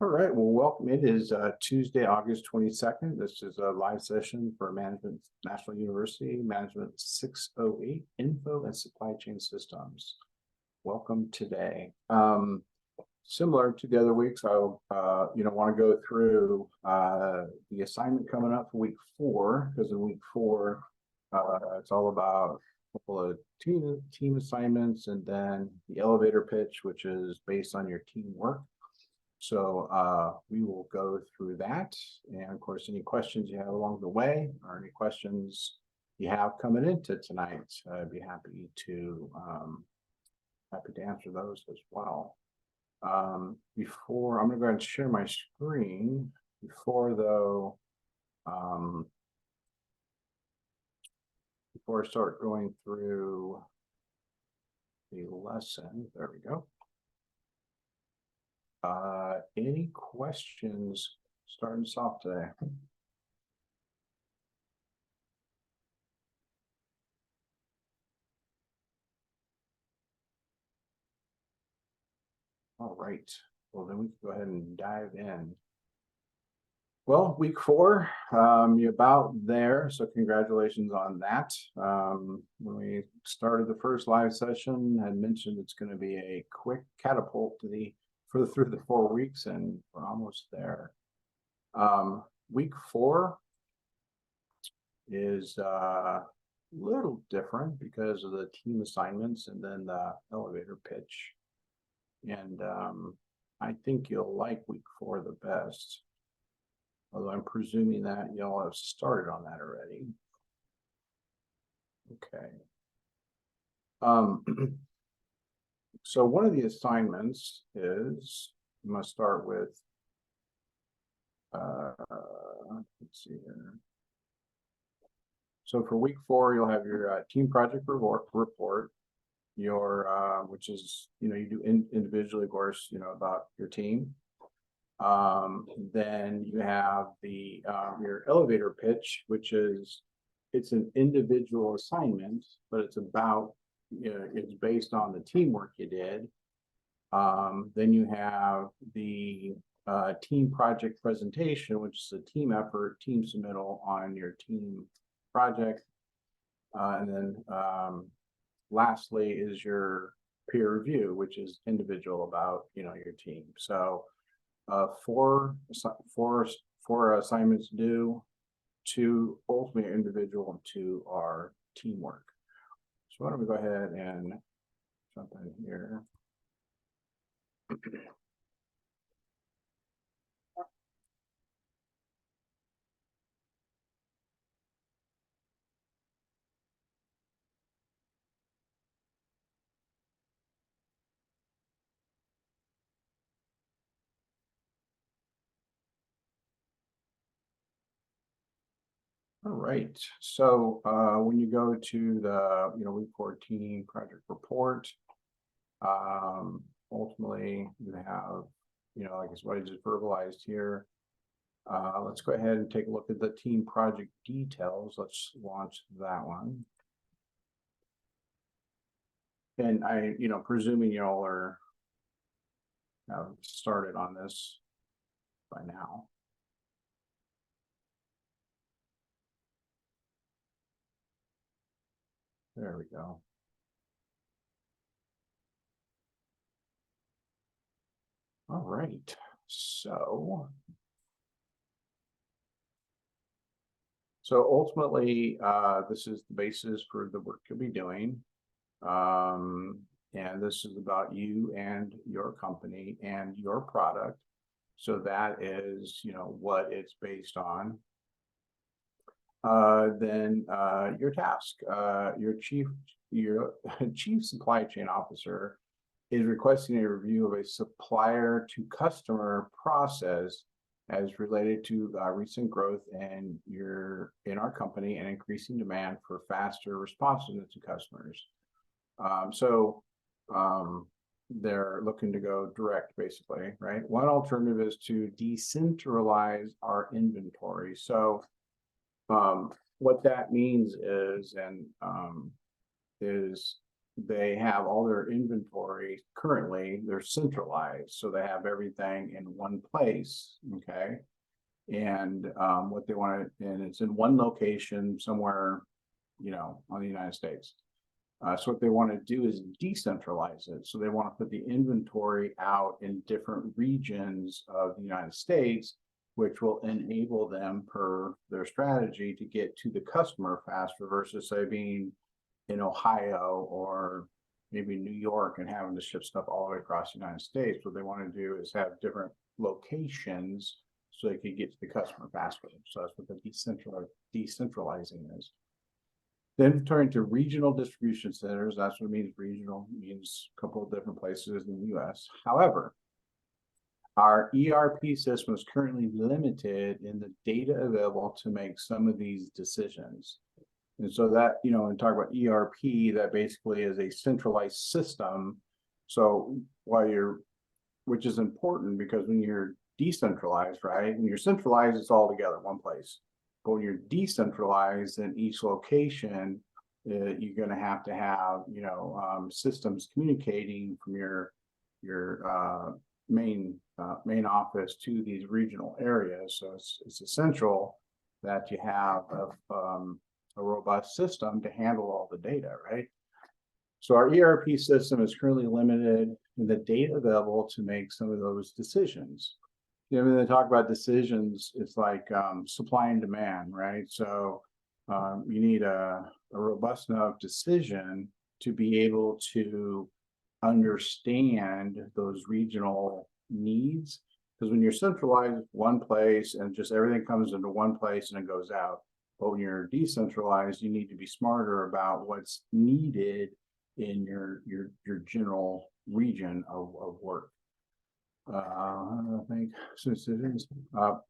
All right, well, welcome. It is Tuesday, August 22nd. This is a live session for Management National University, Management 608, Info and Supply Chain Systems. Welcome today. Similar to the other weeks, I'll want to go through the assignment coming up for week 4, because in week 4, it's all about a couple of team assignments and then the elevator pitch, which is based on your teamwork. So we will go through that. And of course, any questions you have along the way or any questions you have coming into tonight, I'd be happy to answer those as well. Before I'm going to go ahead and share my screen. Before I start going through the lesson, there we go. Any questions starting us off today? All right, well then we can go ahead and dive in. Well, week 4, you're about there, so congratulations on that. When we started the first live session, I mentioned it's going to be a quick catapult to through the 4 weeks, and we're almost there. Week 4 is a little different because of the team assignments and then the elevator pitch. And I think you'll like week 4 the best, although I'm presuming that y'all have started on that already. Okay. So one of the assignments is, you must start with, let's see here. So for week 4, you'll have your team project report, your which is, you do individually, of course, about your team. Then you have the your elevator pitch, which is, it's an individual assignment, but it's about, it's based on the teamwork you did. Then you have the team project presentation, which is a team effort, team submittal on your team project. And then lastly is your peer review, which is individual about, your team. So 4 assignments due, 2 ultimately individual, and 2 are teamwork. So why don't we go ahead and jump in here. All right, so when you go to the week 14 project report, ultimately you have, I guess what I just verbalized here. Let's go ahead and take a look at the team project details. Let's launch that one. And I, presuming y'all are started on this by now. There we go. All right, so ultimately, this is the basis for the work you'll be doing. And this is about you and your company and your product. So that is, what it's based on. Then your task, your chief supply chain officer is requesting a review of a supplier to customer process as related to recent growth in our company and increasing demand for faster responsiveness to customers. They're looking to go direct, basically, right? One alternative is to decentralize our inventory. So what that means is, they have all their inventory currently, they're centralized, so they have everything in one place, okay? And what they want to, and it's in one location somewhere, on the United States. So what they want to do is decentralize it. So they want to put the inventory out in different regions of the United States, which will enable them, per their strategy, to get to the customer faster versus, say, being in Ohio or maybe New York and having to ship stuff all the way across the United States. What they want to do is have different locations so they can get to the customer faster. So that's what the decentralizing is. Then turning to regional distribution centers, that's what it means. Regional means a couple of different places in the US. However, our ERP system is currently limited in the data available to make some of these decisions. And so that, and talk about ERP, that basically is a centralized system. So which is important, because when you're decentralized, right? When you're centralized, it's all together, one place. But when you're decentralized in each location, you're going to have, systems communicating from your main office to these regional areas. So it's essential that you have a robust system to handle all the data, right? So our ERP system is currently limited in the data available to make some of those decisions. When they talk about decisions, it's like supply and demand, right? So you need a robust enough decision to be able to understand those regional needs. Because when you're centralized one place and just everything comes into one place and it goes out, but when you're decentralized, you need to be smarter about what's needed in your general region of work. I think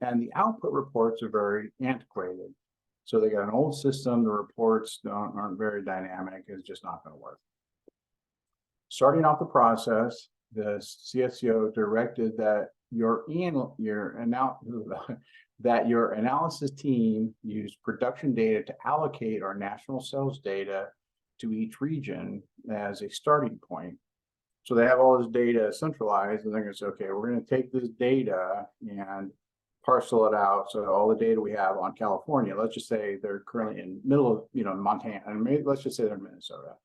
and the output reports are very antiquated. So they got an old system. The reports aren't very dynamic. It's just not going to work. Starting off the process, the CSCO directed that your analysis team use production data to allocate our national sales data to each region as a starting point. So they have all this data centralized, and they're going to say, okay, we're going to take this data and parcel it out. So all the data we have on California, let's just say they're currently in middle of, Montana, and maybe let's just say they're in Minnesota.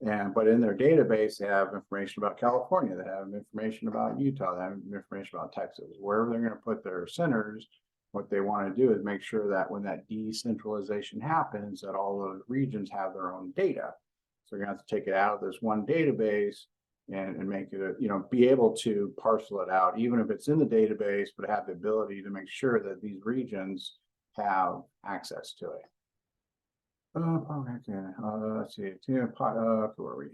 But in their database, they have information about California, they have information about Utah, they have information about Texas. Wherever they're going to put their centers, what they want to do is make sure that when that decentralization happens, that all those regions have their own data. So you're going to have to take it out of this one database and make it, be able to parcel it out, even if it's in the database, but have the ability to make sure that these regions have access to it. Let's see. Where are we?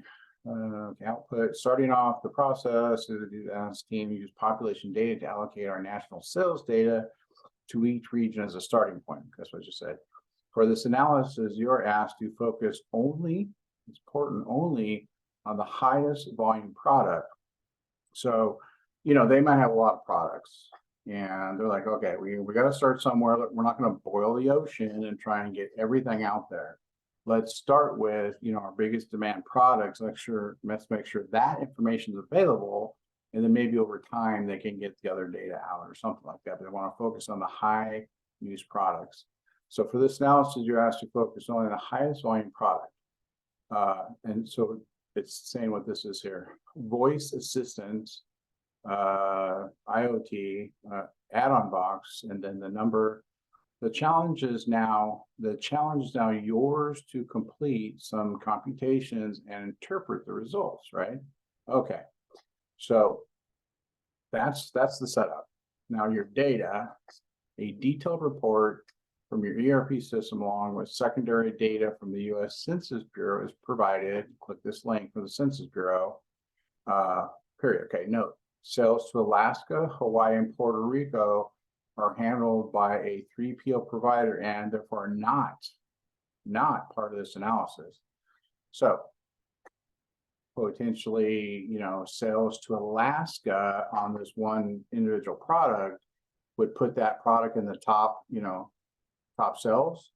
Output. Starting off the process, the team use population data to allocate our national sales data to each region as a starting point. That's what I just said. For this analysis, you're asked to focus only, it's important, only on the highest volume product. So, they might have a lot of products, and they're like, okay, we got to start somewhere. We're not going to boil the ocean and try and get everything out there. Let's start with, our biggest demand products. Let's make sure that information is available, and then maybe over time they can get the other data out or something like that. But they want to focus on the high use products. So for this analysis, you're asked to focus only on the highest volume product. And so it's saying what this is here: voice assistant, IoT, add-on box, and then the number. The challenge is now yours to complete some computations and interpret the results, right? Okay, so that's the setup. Now your data, a detailed report from your ERP system along with secondary data from the U.S. Census Bureau is provided. Click this link for the Census Bureau. Period. Okay, note, sales to Alaska, Hawaii, and Puerto Rico are handled by a 3PL provider and therefore not part of this analysis. So potentially, sales to Alaska on this one individual product would put that product in the top, top sales.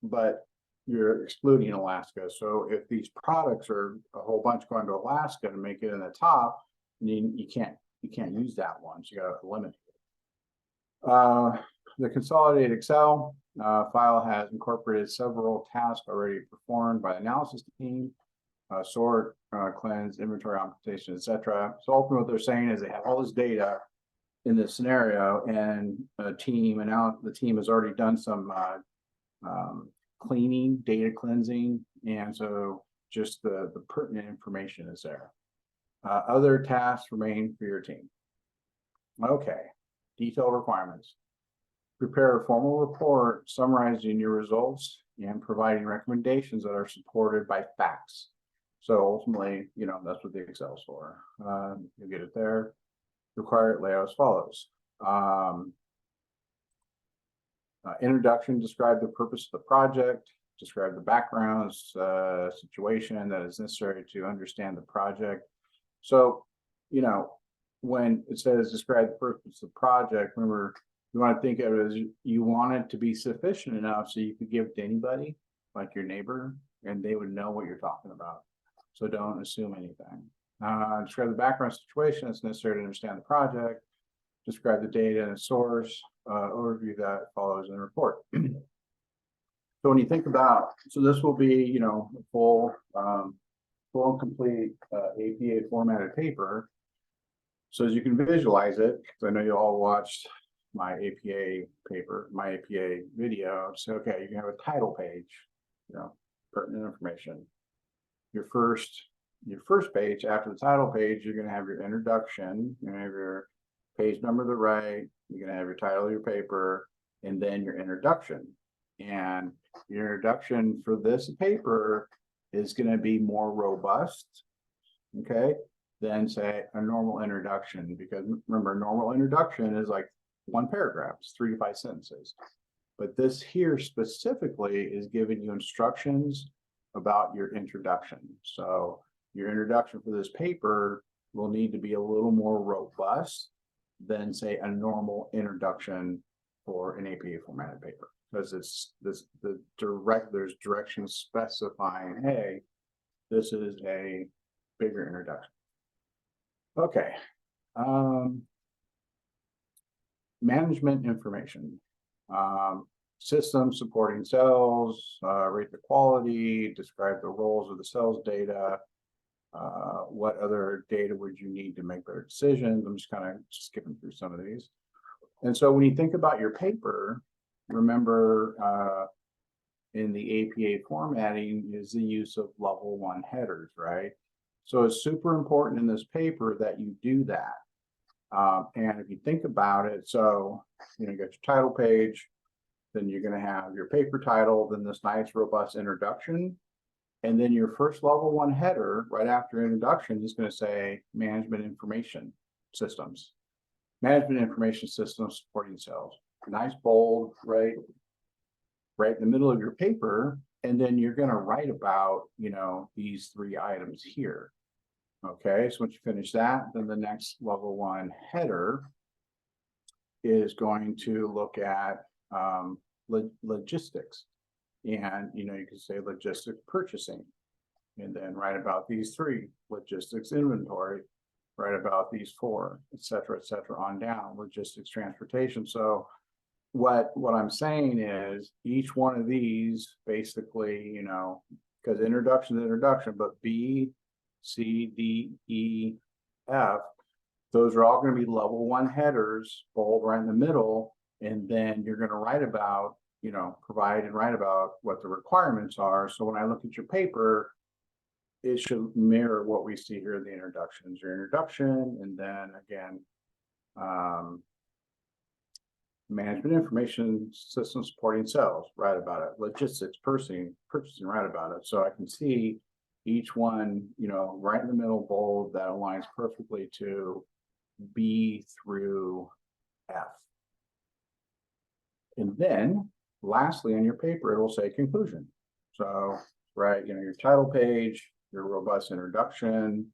But you're excluding Alaska. So if these products are a whole bunch going to Alaska to make it in the top, you can't use that one. So you got to eliminate it. The consolidated Excel file has incorporated several tasks already performed by the analysis team, sort, cleanse, inventory optimization, etc. So ultimately what they're saying is they have all this data in this scenario, and the team has already done some cleaning, data cleansing, and so just the pertinent information is there. Other tasks remain for your team. Okay, detailed requirements. Prepare a formal report summarizing your results and providing recommendations that are supported by facts. So ultimately, that's what the Excel is for. You'll get it there. Required layout as follows. Introduction, describe the purpose of the project, describe the background situation that is necessary to understand the project. So, when it says describe the purpose of the project, remember, you want to think of it as you want it to be sufficient enough so you could give it to anybody, like your neighbor, and they would know what you're talking about. So don't assume anything. Describe the background situation that's necessary to understand the project. Describe the data and source. Overview that follows in the report. So when you think about, so this will be, a full and complete APA formatted paper. So as you can visualize it, because I know you all watched my APA paper, my APA video. So okay, you can have a title page, pertinent information. Your first page after the title page, you're going to have your introduction. You're going to have your page number to the right. You're going to have your title of your paper, and then your introduction. And your introduction for this paper is going to be more robust, okay, than say a normal introduction. Because remember, normal introduction is like one paragraph, it's 3 to 5 sentences. But this here specifically is giving you instructions about your introduction. So your introduction for this paper will need to be a little more robust than say a normal introduction for an APA formatted paper, because there's directions specifying, hey, this is a bigger introduction. Okay. Management information. Systems supporting cells, rate the quality, describe the roles of the cells data. What other data would you need to make better decisions? I'm just kind of skipping through some of these. And so when you think about your paper, remember in the APA formatting is the use of level 1 headers, right? So it's super important in this paper that you do that. And if you think about it, so you got your title page, then you're going to have your paper title, then this nice robust introduction, and then your first level 1 header right after introduction is going to say management information systems. Management information systems supporting cells. Nice bold, right in the middle of your paper, and then you're going to write about these 3 items here. Okay, so once you finish that, then the next level 1 header is going to look at logistics, and you can say logistics purchasing, and then write about these 3. Logistics inventory, write about these 4, etc., on down. Logistics transportation. So what I'm saying is each one of these basically, because introduction to introduction, but B, C, D, E, F, those are all going to be level 1 headers, bold right in the middle, and then you're going to write about, provide and write about what the requirements are. So when I look at your paper, it should mirror what we see here in the introductions. Your introduction, and then again, management information system supporting cells, write about it. Logistics, purchasing, write about it. So I can see each one, right in the middle, bold, that aligns perfectly to B through F. And then lastly, on your paper, it will say conclusion. So, right, your title page, your robust introduction,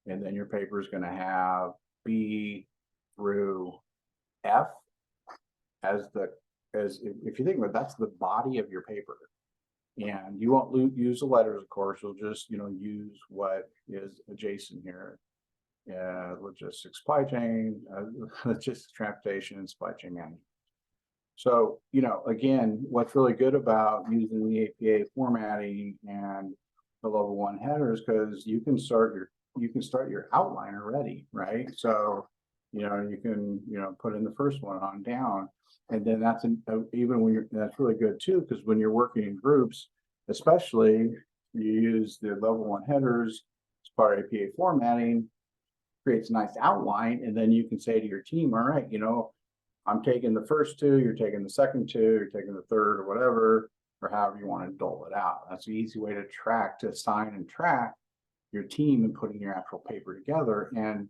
and then your paper is going to have B through F as if you think about it, that's the body of your paper. And you won't use the letters, of course. You'll just, use what is adjacent here. Logistics, supply chain, logistics, transportation, and supply chain management. So, again, what's really good about using the APA formatting and the level 1 headers, because you can start your outline already, right? So, you can, put in the first one on down. And then that's even when that's really good too, because when you're working in groups, especially you use the level 1 headers as part of APA formatting, creates a nice outline, and then you can say to your team, all right, I'm taking the first 2, you're taking the second 2, you're taking the third, or whatever, or however you want to dole it out. That's an easy way to assign and track your team and putting your actual paper together and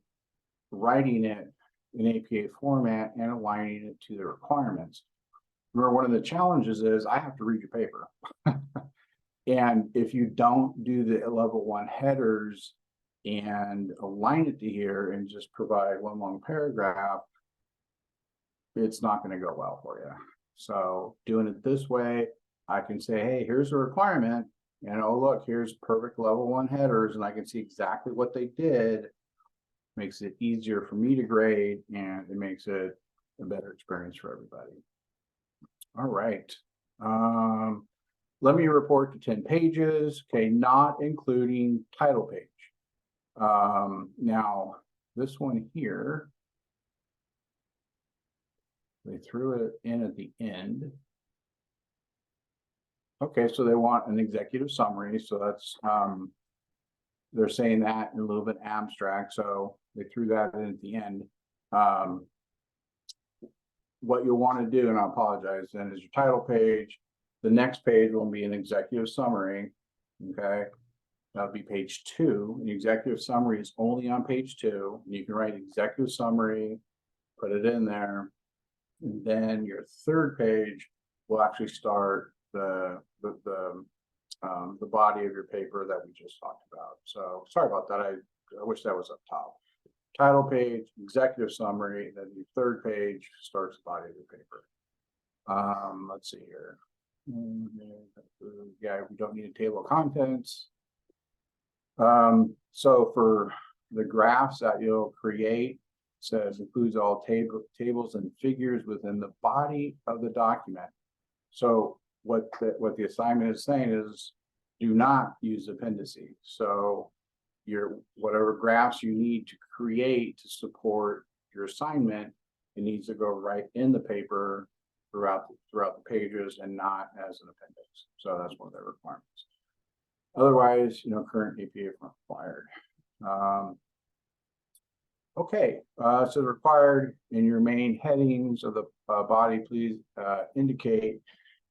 writing it in APA format and aligning it to the requirements. Remember, one of the challenges is I have to read your paper. And if you don't do the level 1 headers and align it to here and just provide one long paragraph, it's not going to go well for you. So doing it this way, I can say, hey, here's a requirement, and oh, look, here's perfect level 1 headers, and I can see exactly what they did. Makes it easier for me to grade, and it makes it a better experience for everybody. All right. Let me report to 10 pages, okay, not including title page. Now, this one here, they threw it in at the end. Okay, so they want an executive summary, so that's, they're saying that in a little bit abstract, so they threw that in at the end. What you'll want to do, and I apologize, then, is your title page. The next page will be an executive summary, okay? That'll be page 2. The executive summary is only on page 2. You can write executive summary, put it in there, and then your third page will actually start the body of your paper that we just talked about. So sorry about that. I wish that was up top. Title page, executive summary, then your third page starts the body of your paper. Let's see here. Yeah, we don't need a table of contents. So for the graphs that you'll create, says includes all tables and figures within the body of the document. So what the assignment is saying is, do not use appendices. So whatever graphs you need to create to support your assignment, it needs to go right in the paper throughout the pages and not as an appendix. So that's one of the requirements. Otherwise, current APA required. Okay, so required in your main headings of the body, please indicate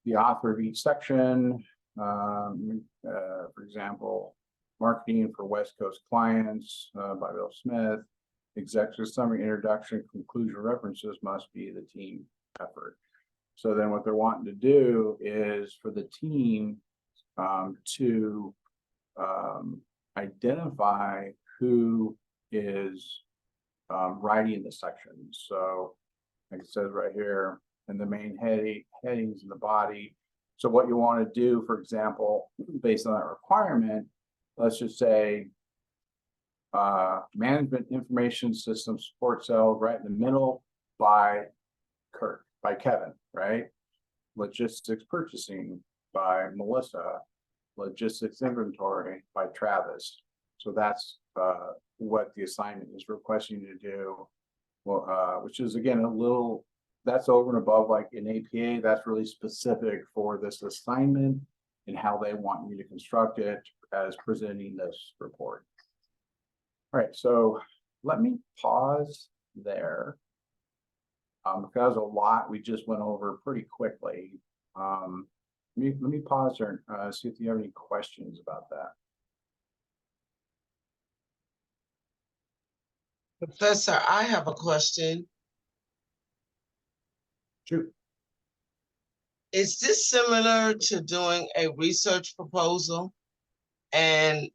the author of each section. For example, marketing for West Coast clients by Bill Smith. Executive summary, introduction, conclusion, references must be the team effort. So then what they're wanting to do is for the team to identify who is writing the sections. So like it says right here in the main headings in the body. So what you want to do, for example, based on that requirement, let's just say management information system support cell right in the middle by Kevin, right? Logistics purchasing by Melissa. Logistics inventory by Travis. So that's what the assignment is requesting you to do. Well, which is again that's over and above like in APA. That's really specific for this assignment and how they want you to construct it as presenting this report. All right, so let me pause there because a lot we just went over pretty quickly. Let me pause there and see if you have any questions about that. Professor, I have a question. Shoot. Is this similar to doing a research proposal? And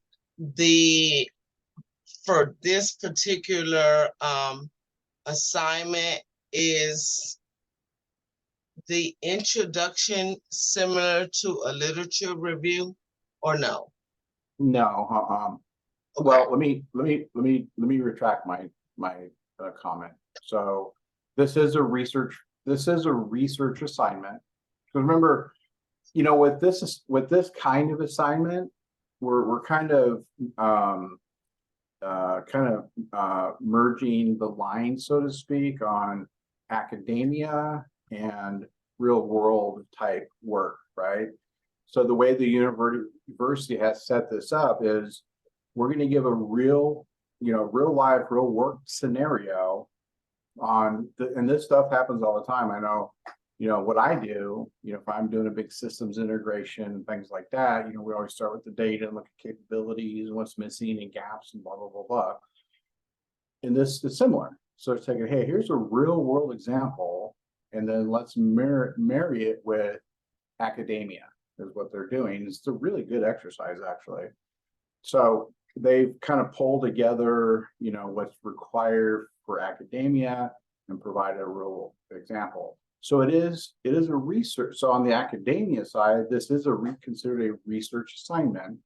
for this particular assignment is the introduction similar to a literature review or no? No, Okay. well, let me retract my comment. So this is a research assignment. Because remember, you know, with this kind of assignment, we're kind of merging the lines, so to speak, on academia and real world type work, right? So the way the university has set this up is we're going to give a real, real life, real work scenario on and this stuff happens all the time. I know, what I do, if I'm doing a big systems integration, things like that, we always start with the data and look at capabilities and what's missing and gaps and blah, blah, blah, blah. And this is similar. So it's taking, hey, here's a real world example, and then let's marry it with academia is what they're doing. It's a really good exercise, actually. So they've kind of pulled together, what's required for academia and provide a real example. So it is a research. So on the academia side, this is considered a research assignment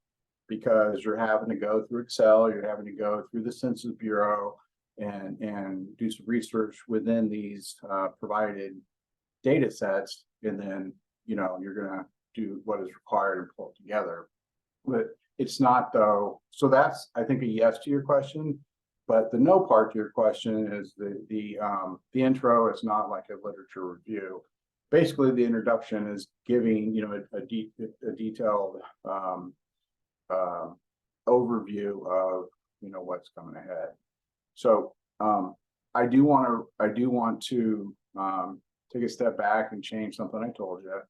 because you're having to go through Excel, you're having to go through the Census Bureau and do some research within these provided data sets, and then you're gonna do what is required and pull it together. But it's not though. So that's, I think, a yes to your question. But the no part to your question is the intro is not like a literature review. Basically, the introduction is giving a detailed overview of what's coming ahead. So I do want to take a step back and change something I told you.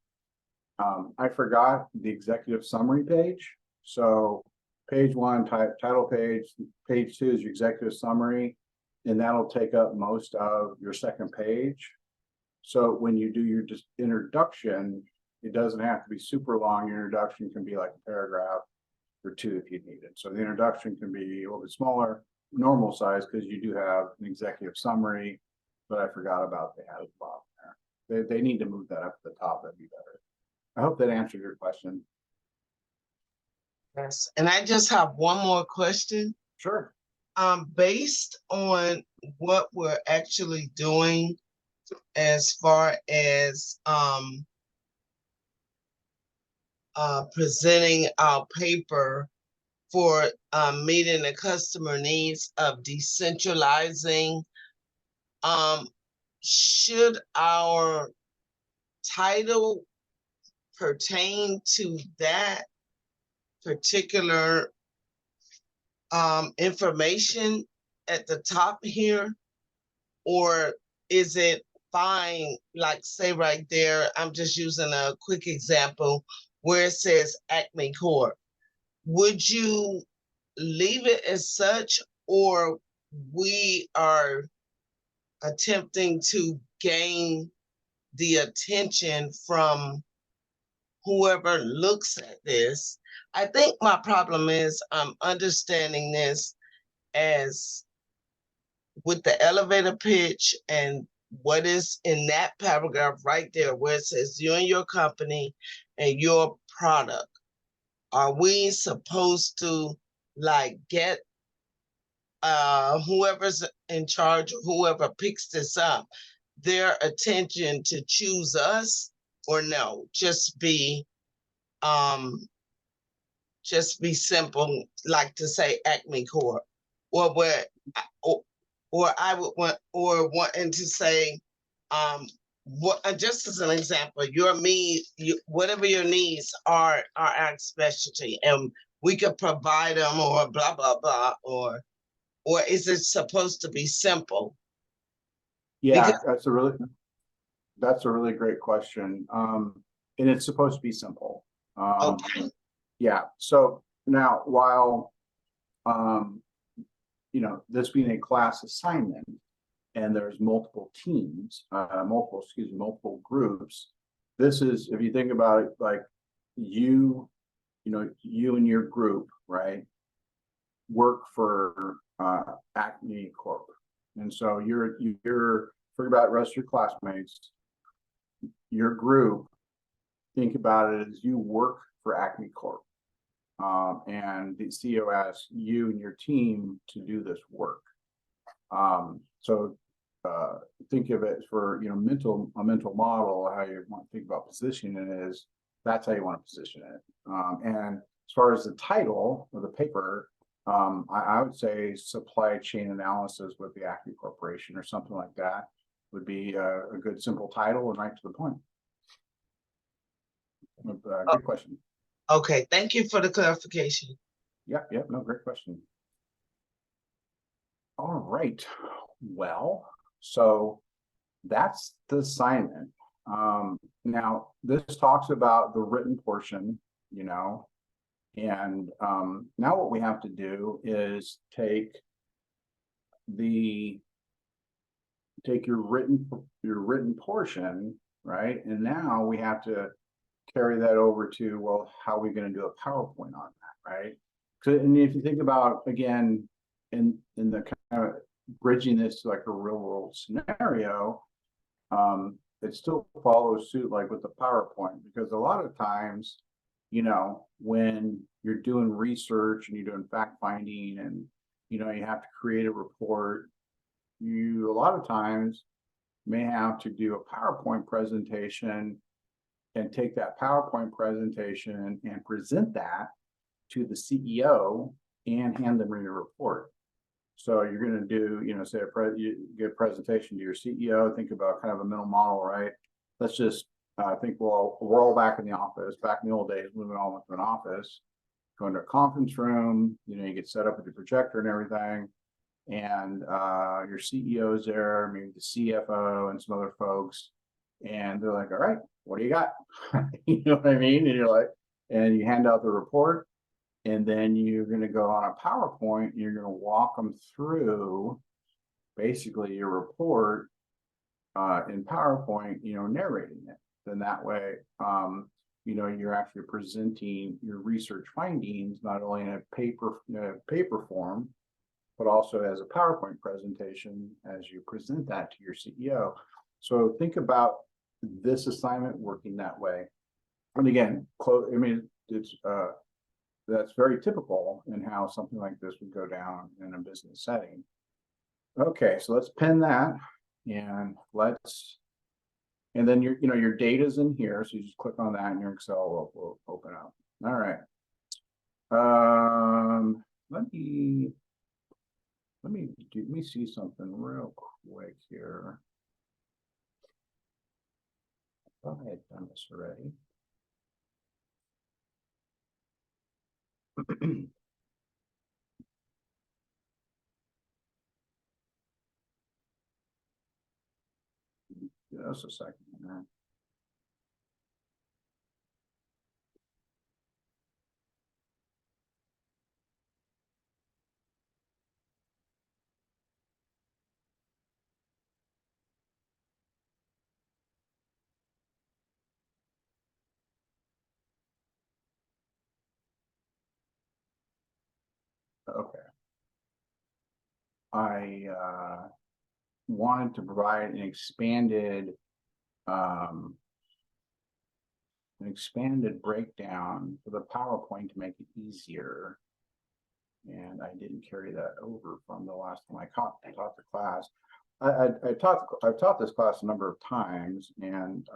I forgot the executive summary page. So page 1, title page, page 2 is your executive summary, and that'll take up most of your second page. So when you do your just introduction, it doesn't have to be super long. Your introduction can be like a paragraph or 2 if you need it. So the introduction can be a little bit smaller, normal size, because you do have an executive summary, but I forgot about the at the bottom there. They need to move that up to the top. That'd be better. I hope that answered your question. Yes, and I just have one more question. Sure. Based on what we're actually doing as far as presenting our paper for meeting the customer needs of decentralizing, should our title pertain to that particular information at the top here, or is it fine, like say right there, I'm just using a quick example where it says Acme Corp. Would you leave it as such, or we are attempting to gain the attention from whoever looks at this? I think my problem is I'm understanding this as with the elevator pitch and what is in that paragraph right there where it says you and your company and your product. Are we supposed to like get whoever's in charge, whoever picks this up, their attention to choose us, or no, just be simple, like to say Acme Corp, or where, or I would want, or wanting to say, what, just as an example, whatever your needs are our specialty, and we could provide them, or blah blah blah, or is it supposed to be simple? Yeah, Because that's a really great question. And it's supposed to be simple. okay, Yeah. So now, while this being a class assignment and there's multiple teams, multiple groups, this is, if you think about it, like you and your group, right, work for Acme Corp. And so you're forget about the rest of your classmates. your group, think about it as you work for Acme Corp. And the CEO asks you and your team to do this work. So think of it for, you know, a mental model, how you want to think about positioning it is, that's how you want to position it. And as far as the title of the paper, I would say supply chain analysis with the Acme Corporation or something like that would be a good simple title and right to the point. Good question. Okay, thank you for the clarification. Yep, no, great question. All right, well, so that's the assignment. Now this talks about the written portion, you know, and now what we have to do is take your written portion, right? And now we have to carry that over to, well, how are we going to do a PowerPoint on that, right? So, and if you think about, again, in the kind of bridging this to like a real world scenario, it still follows suit like with the PowerPoint, because a lot of times, you know, when you're doing research and you're doing fact finding and, you know, you have to create a report, you a lot of times may have to do a PowerPoint presentation and take that PowerPoint presentation and present that to the CEO and hand them your report. So you're going to do, you know, say you give a presentation to your CEO, think about kind of a mental model, right? Let's just think, well, we're all back in the office, back in the old days, when we all went to an office, go into a conference room, you know, you get set up with your projector and everything. And your CEO is there, maybe the CFO and some other folks. And they're like, all right, what do you got? You know what I mean? And you're like, and you hand out the report, and then you're going to go on a PowerPoint, and you're going to walk them through basically your report in PowerPoint, you know, narrating it. Then that way, you know, you're actually presenting your research findings, not only in a paper form, but also as a PowerPoint presentation as you present that to your CEO. So think about this assignment working that way. And again, I mean, it's that's very typical in how something like this would go down in a business setting. Okay, so let's pin that, and and then your data's in here, so you just click on that and your Excel will open up. All right. Let me see something real quick here. I thought I had done this already. Just a second. Okay. I wanted to provide an expanded breakdown for the PowerPoint to make it easier. And I didn't carry that over from the last time I taught the class. I've taught this class a number of times, and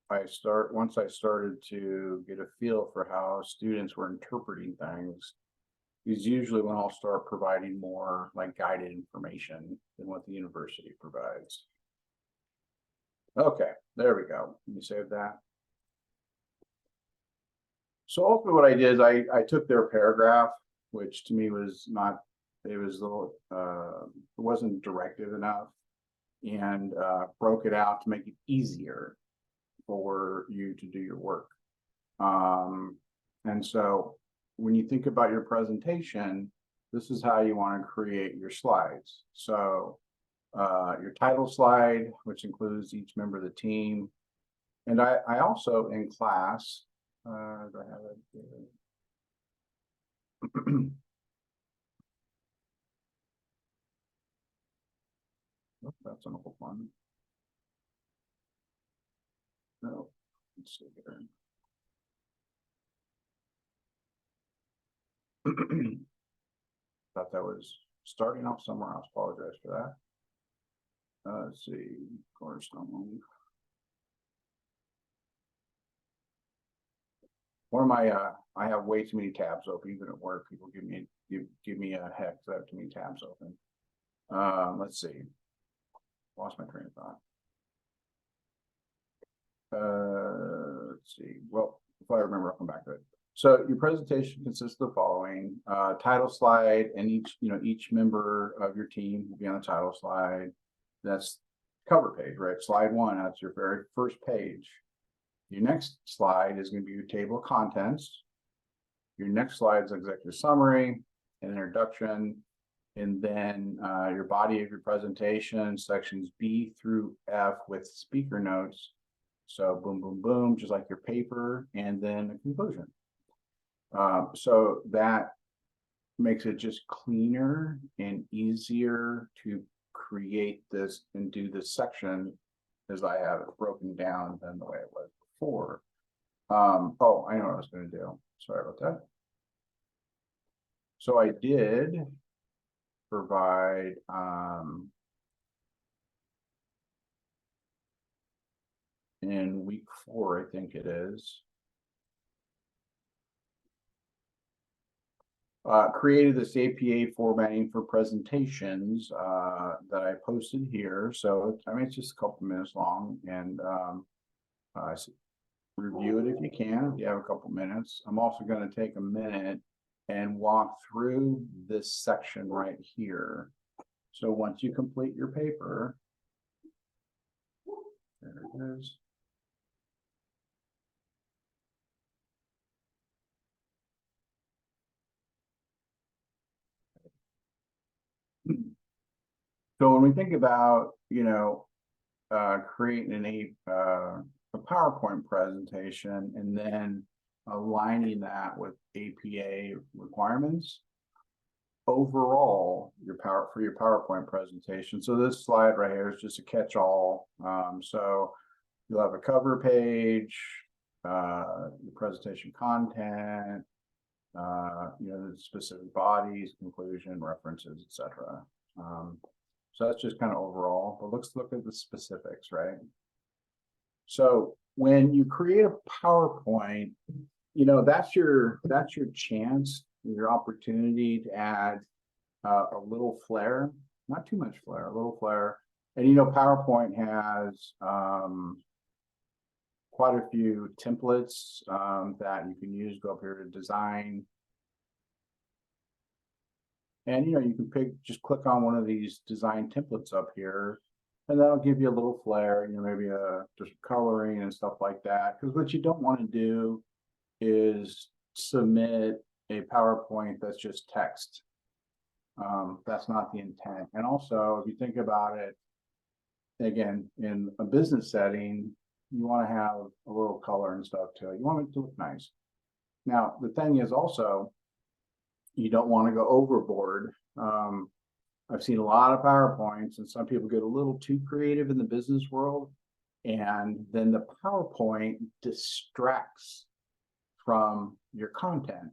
once I started to get a feel for how students were interpreting things, is usually when I'll start providing more like guided information than what the university provides. Okay, there we go. Let me save that. So ultimately what I did is I took their paragraph, which to me was not, it was a little, it wasn't directive enough, and broke it out to make it easier for you to do your work. And so when you think about your presentation, this is how you want to create your slides. So your title slide, which includes each member of the team. And I also in class, do I have it here? Oh, that's an old one. No, let's see here. Thought that was starting off somewhere else. Apologize for that. Let's see, cornerstone. One of my, I have way too many tabs open, even at work. People give me a heck. I have too many tabs open. Let's see. Lost my train of thought. Let's see. Well, if I remember, I'll come back to it. So your presentation consists of the following: title slide, and each member of your team will be on the title slide. That's cover page, right? Slide one. That's your very first page. Your next slide is going to be your table of contents. Your next slide is executive summary, an introduction, and then your body of your presentation, sections B through F with speaker notes. So boom, boom, boom, just like your paper, and then a conclusion. So that makes it just cleaner and easier to create this and do this section as I have it broken down than the way it was before. Oh, I know what I was going to do. Sorry about that. So I did provide in week 4, I think it is. Created this APA formatting for presentations that I posted here. So I mean, it's just a couple minutes long, and review it if you can, if you have a couple minutes. I'm also going to take a minute and walk through this section right here. So once you complete your paper, there it is. So when we think about, creating a PowerPoint presentation and then aligning that with APA requirements, overall, your PowerPoint presentation. So this slide right here is just a catch-all. So you'll have a cover page, the presentation content, the specific bodies, conclusion, references, etc. So that's just kind of overall, but let's look at the specifics, right? So when you create a PowerPoint, that's your chance, your opportunity to add a little flair, not too much flair, a little flair. And PowerPoint has quite a few templates that you can use. Go up here to design. And you can just click on one of these design templates up here, and that'll give you a little flair, maybe just coloring and stuff like that. Because what you don't want to do is submit a PowerPoint that's just text. That's not the intent. And also, if you think about it, again, in a business setting, you want to have a little color and stuff to it. You want it to look nice. Now, the thing is also, you don't want to go overboard. I've seen a lot of PowerPoints, and some people get a little too creative in the business world, and then the PowerPoint distracts from your content,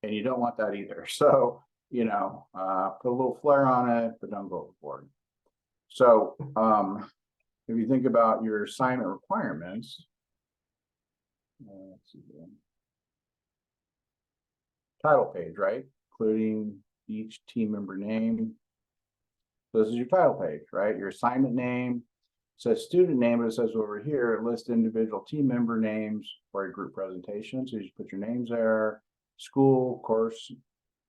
and you don't want that either. So, put a little flair on it, but don't go overboard. So, if you think about your assignment requirements, let's see here. Title page, right? Including each team member name. So this is your title page, right? Your assignment name. It says student name, but it says over here, it lists individual team member names for a group presentation. So you just put your names there, school, course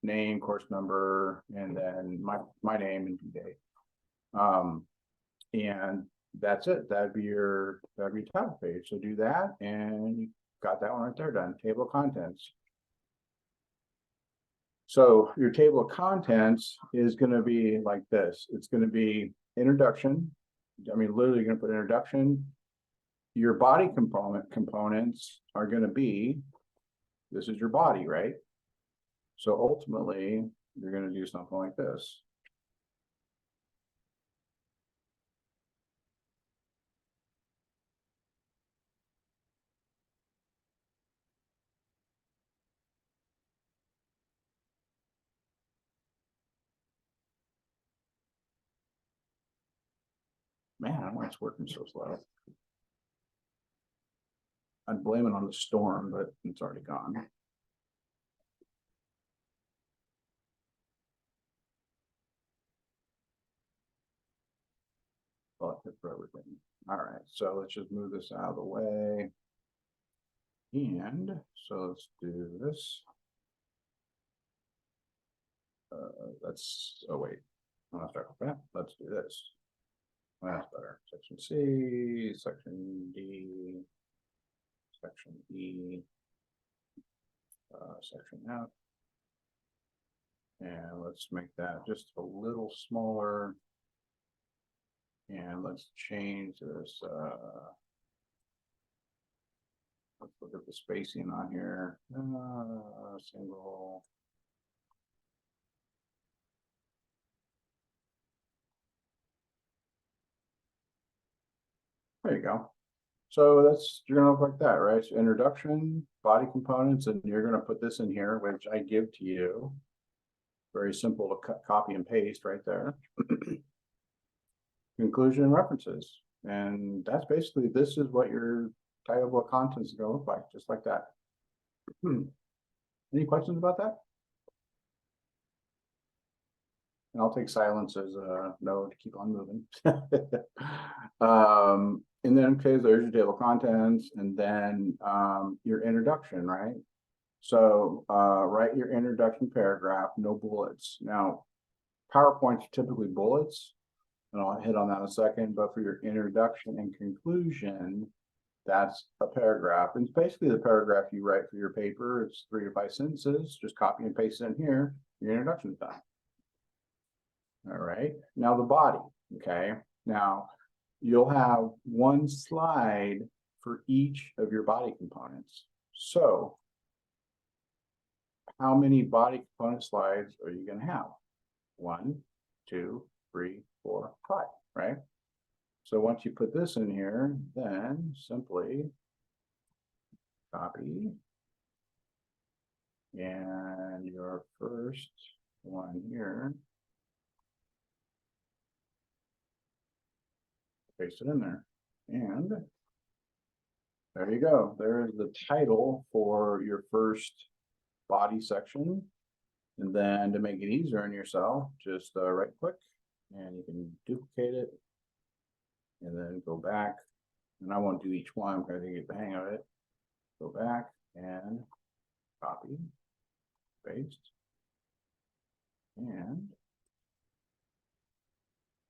name, course number, and then my name and due date. And that's it. That'd be your title page. So do that, and you got that one right there done. Table of contents. So your table of contents is going to be like this. It's going to be introduction. I mean, literally you're going to put introduction. Your body components are going to be, this is your body, right? So ultimately, you're going to do something like this. Man, I don't know why it's working so slow. I'd blame it on the storm, but it's already gone. Well, for everything. All right, so let's just move this out of the way. And so let's do this. Oh wait, I'll start with that. Let's do this. That's better. Section C, section D, section E, section F. And let's make that just a little smaller. And let's change this. Let's look at the spacing on here. Single. There you go. So that's, you're gonna look like that, right? So introduction, body components, and you're gonna put this in here, which I give to you. Very simple to copy and paste right there. Conclusion and references. And that's basically, this is what your table of contents is gonna look like, just like that. Any questions about that? And I'll take silence as a no to keep on moving. And then, okay, there's your table of contents, and then your introduction, right? So write your introduction paragraph, no bullets. Now, PowerPoints are typically bullets, and I'll hit on that in a second, but for your introduction and conclusion, that's a paragraph. And it's basically the paragraph you write for your paper. It's 3 to 5 sentences. Just copy and paste it in here. Your introduction's done. All right. Now the body. Okay. Now you'll have one slide for each of your body components. So how many body component slides are you going to have? 1, 2, 3, 4, 5, right? So once you put this in here, then simply copy. And your first one here, paste it in there. And there you go. There's the title for your first body section. And then to make it easier on yourself, just right click and you can duplicate it and then go back. And I won't do each one because I get the hang of it. Go back and copy, paste, and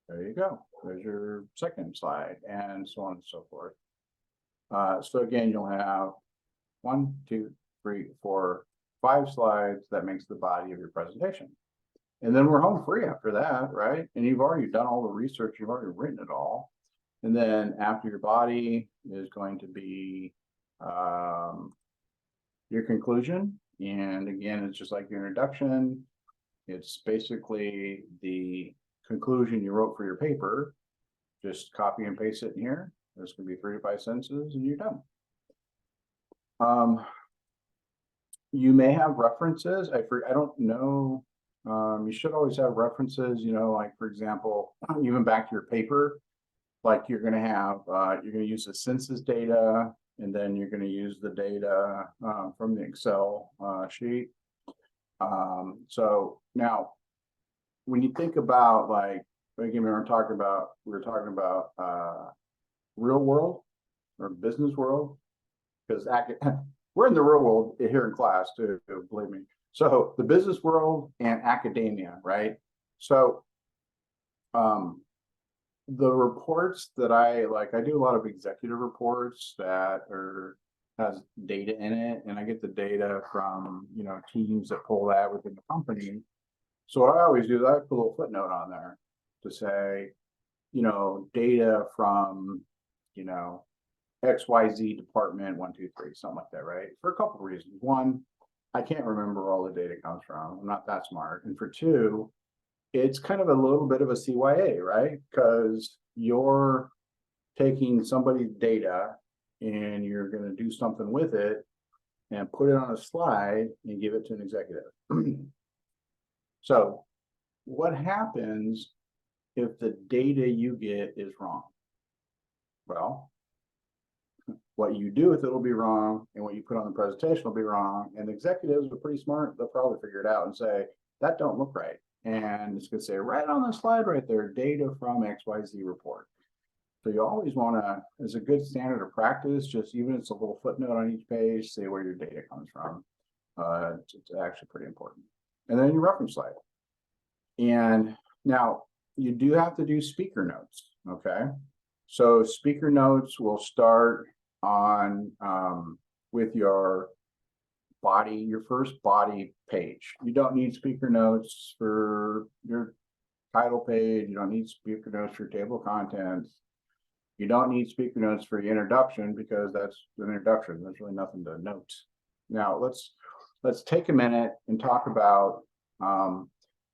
there you go. There's your second slide, and so on and so forth. So again, you'll have 1, 2, 3, 4, 5 slides. That makes the body of your presentation. And then we're home free after that, right? And you've already done all the research. You've already written it all. And then after your body is going to be your conclusion. And again, it's just like your introduction. It's basically the conclusion you wrote for your paper. Just copy and paste it in here. There's going to be 3 to 5 sentences and you're done. You may have references. I don't know. You should always have references, you know, like for example, even back to your paper, like you're going to have, you're going to use the census data, and then you're going to use the data from the Excel sheet. So now when you think about like, again, we were talking about real world or business world, because we're in the real world here in class too, believe me. So the business world and academia, right? So the reports that I do a lot of executive reports that has data in it, and I get the data from, you know, teams that pull that within the company. So what I always do is I put a little footnote on there to say, you know, data from, you know, XYZ department 1, 2, 3, something like that, right? For a couple of reasons. One, I can't remember where all the data comes from. I'm not that smart. And for two, it's kind of a little bit of a CYA, right? Because you're taking somebody's data and you're going to do something with it and put it on a slide and give it to an executive. So what happens if the data you get is wrong? Well, what you do with it will be wrong, and what you put on the presentation will be wrong. And the executives are pretty smart. They'll probably figure it out and say, that don't look right. And it's going to say right on the slide right there, data from XYZ report. So you always want to, as a good standard of practice, just even if it's a little footnote on each page, say where your data comes from. It's actually pretty important. And then your reference slide. And now you do have to do speaker notes, okay? So speaker notes will start on with your body, your first body page. You don't need speaker notes for your title page. You don't need speaker notes for your table of contents. You don't need speaker notes for your introduction because that's an introduction. There's really nothing to note. Now let's take a minute and talk about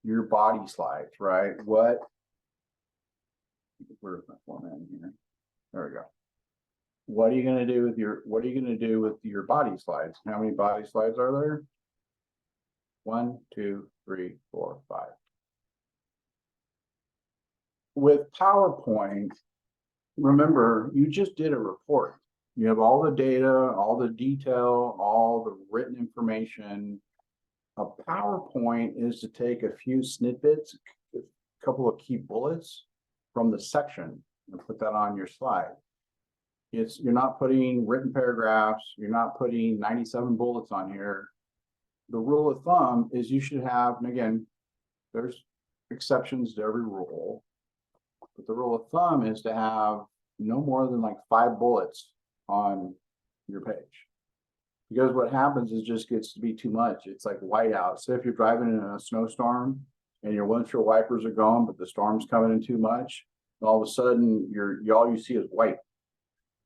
your body slides, right? Where's my format in here? There we go. What are you going to do with your body slides? How many body slides are there? 1, 2, 3, 4, 5. With PowerPoint, remember, you just did a report. You have all the data, all the detail, all the written information. A PowerPoint is to take a few snippets, a couple of key bullets from the section and put that on your slide. You're not putting written paragraphs. You're not putting 97 bullets on here. The rule of thumb is you should have, and again, there's exceptions to every rule, but the rule of thumb is to have no more than like 5 bullets on your page. Because what happens is it just gets to be too much. It's like whiteout. Say if you're driving in a snowstorm and your windshield wipers are going, but the storm's coming in too much, all of a sudden all you see is white.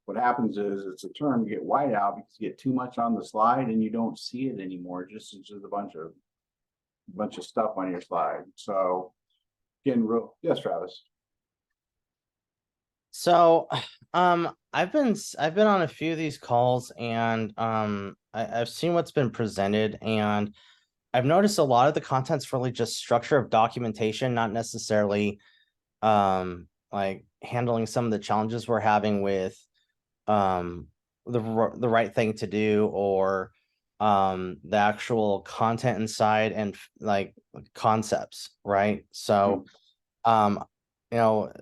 What happens is it's a term, you get whiteout because you get too much on the slide and you don't see it anymore. It's just a bunch of stuff on your slide. So again, yes, Travis. So, I've been on a few of these calls, and I've seen what's been presented, and I've noticed a lot of the content's really just structure of documentation, not necessarily like handling some of the challenges we're having with the right thing to do, or the actual content inside, and like concepts, right? So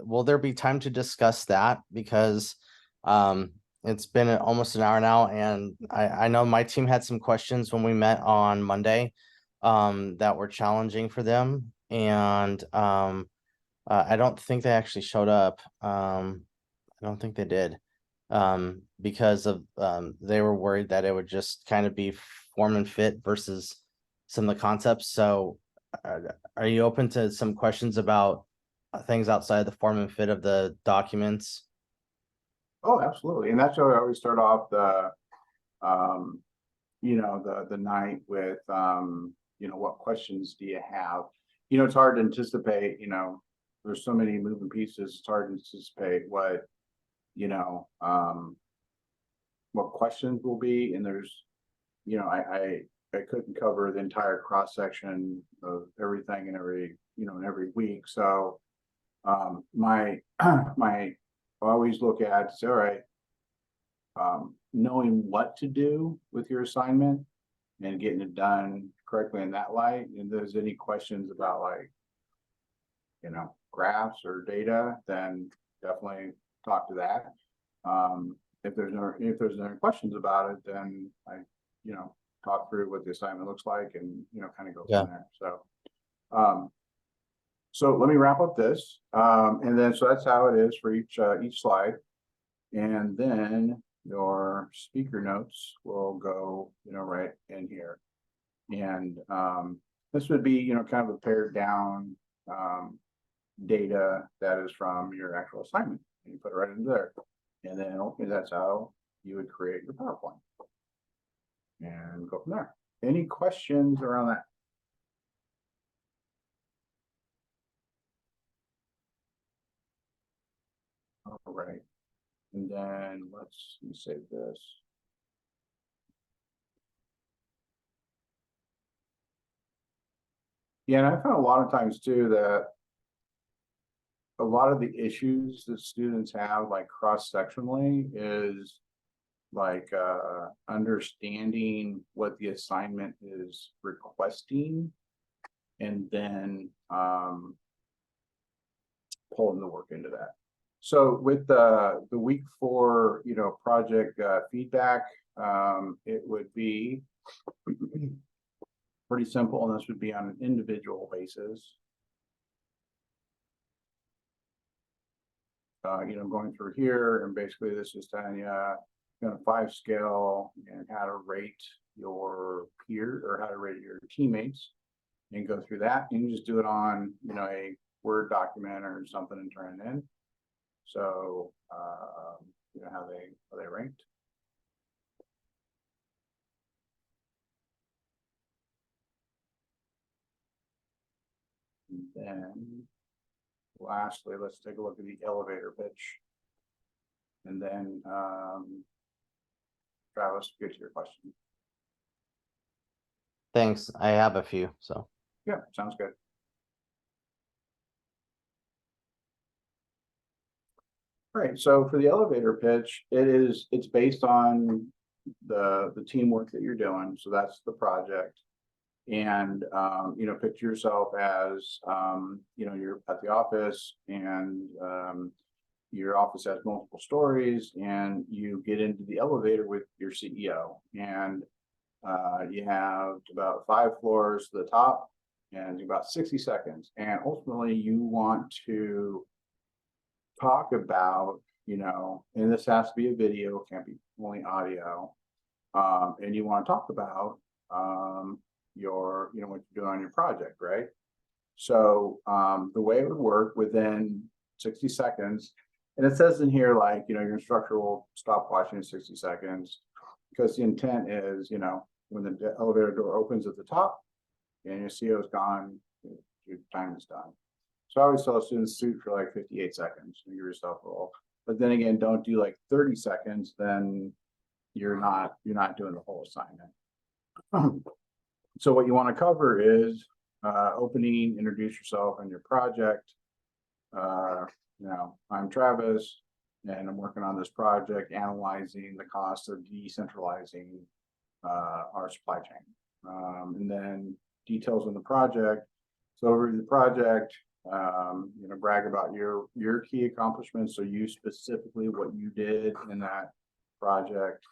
will there be time to discuss that? Because it's been almost an hour now, and I know my team had some questions when we met on Monday that were challenging for them, and I don't think they actually showed up. I don't think they did, because of they were worried that it would just kind of be form and fit versus some of the concepts. So are you open to some questions about things outside the form and fit of the documents? Oh, absolutely. And that's how I always start off the night with what questions do you have? It's hard to anticipate, there's so many moving pieces, it's hard to anticipate what questions will be. And there's, I couldn't cover the entire cross section of everything in every week. So my I always look at, say, all right, knowing what to do with your assignment and getting it done correctly in that light. And if there's any questions about graphs or data, then definitely talk to that. If there's no questions about it, then I, talk through what the assignment looks like and, kind of go from there. So let me wrap up this. And then, so that's how it is for each slide. And then your speaker notes will go, right in here. And this would be, kind of a pared down data that is from your actual assignment. And you put it right into there. And then hopefully that's how you would create your PowerPoint. And go from there. Any questions around that? All right. And then let's save this. Yeah, and I found a lot of times too that a lot of the issues that students have, like cross-sectionally, is like understanding what the assignment is requesting, and then pulling the work into that. So with the week 4, project feedback, it would be pretty simple, and this would be on an individual basis. Going through here, and basically this is telling you, 5 scale and how to rate your peer, or how to rate your teammates, and go through that. And you just do it on, a Word document or something and turn it in. So, how they ranked. And then lastly, let's take a look at the elevator pitch. And then, Travis, get to your question. Thanks. I have a few, so. Yeah, sounds good. All right, so for the elevator pitch, it's based on the teamwork that you're doing. So that's the project. And picture yourself as you're at the office, and your office has multiple stories, and you get into the elevator with your CEO, and you have about 5 floors to the top, and about 60 seconds. And ultimately you want to talk about, and this has to be a video, can't be only audio. And you want to talk about your, what you're doing on your project, right? So the way it would work, within 60 seconds, and it says in here, like, your instructor will stop watching in 60 seconds, because the intent is, when the elevator door opens at the top and your CEO is gone, your time is done. So I always tell students, shoot for like 58 seconds, and give yourself a roll. But then again, don't do like 30 seconds, then you're not doing the whole assignment. So what you want to cover is opening, introduce yourself and your project. I'm Travis, and I'm working on this project, analyzing the cost of decentralizing our supply chain. And then details on the project. So over the project, brag about your key accomplishments. So you specifically what you did in that project.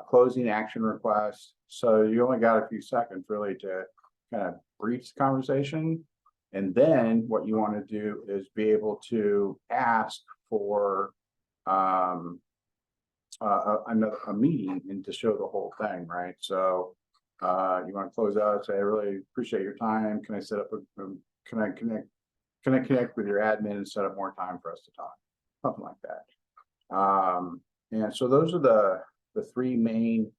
Closing action request. So you only got a few seconds really to kind of brief the conversation. And then what you want to do is be able to ask for a meeting, and to show the whole thing, right? So you want to close out, say, I really appreciate your time. Can I set up can I connect with your admin and set up more time for us to talk? Something like that. And so those are the 3 main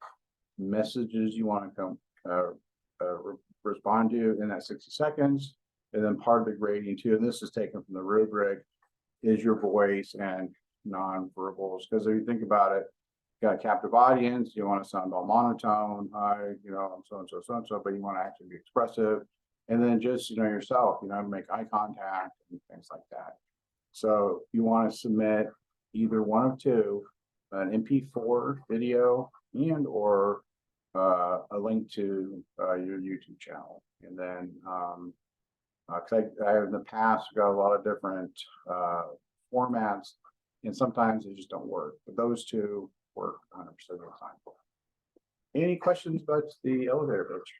messages you want to respond to in that 60 seconds. And then part of the grading too, and this is taken from the rubric, is your voice and non-verbals. Because if you think about it, you got a captive audience, you want to sound all monotone, hi, I'm so-and-so, so-and-so, but you want to actually be expressive. And then just, yourself, make eye contact and things like that. So you want to submit either one of 2, an MP4 video and or a link to your YouTube channel. And then because I have in the past got a lot of different formats, and sometimes they just don't work, but those 2 work 100% of the time. Any questions about the elevator pitch?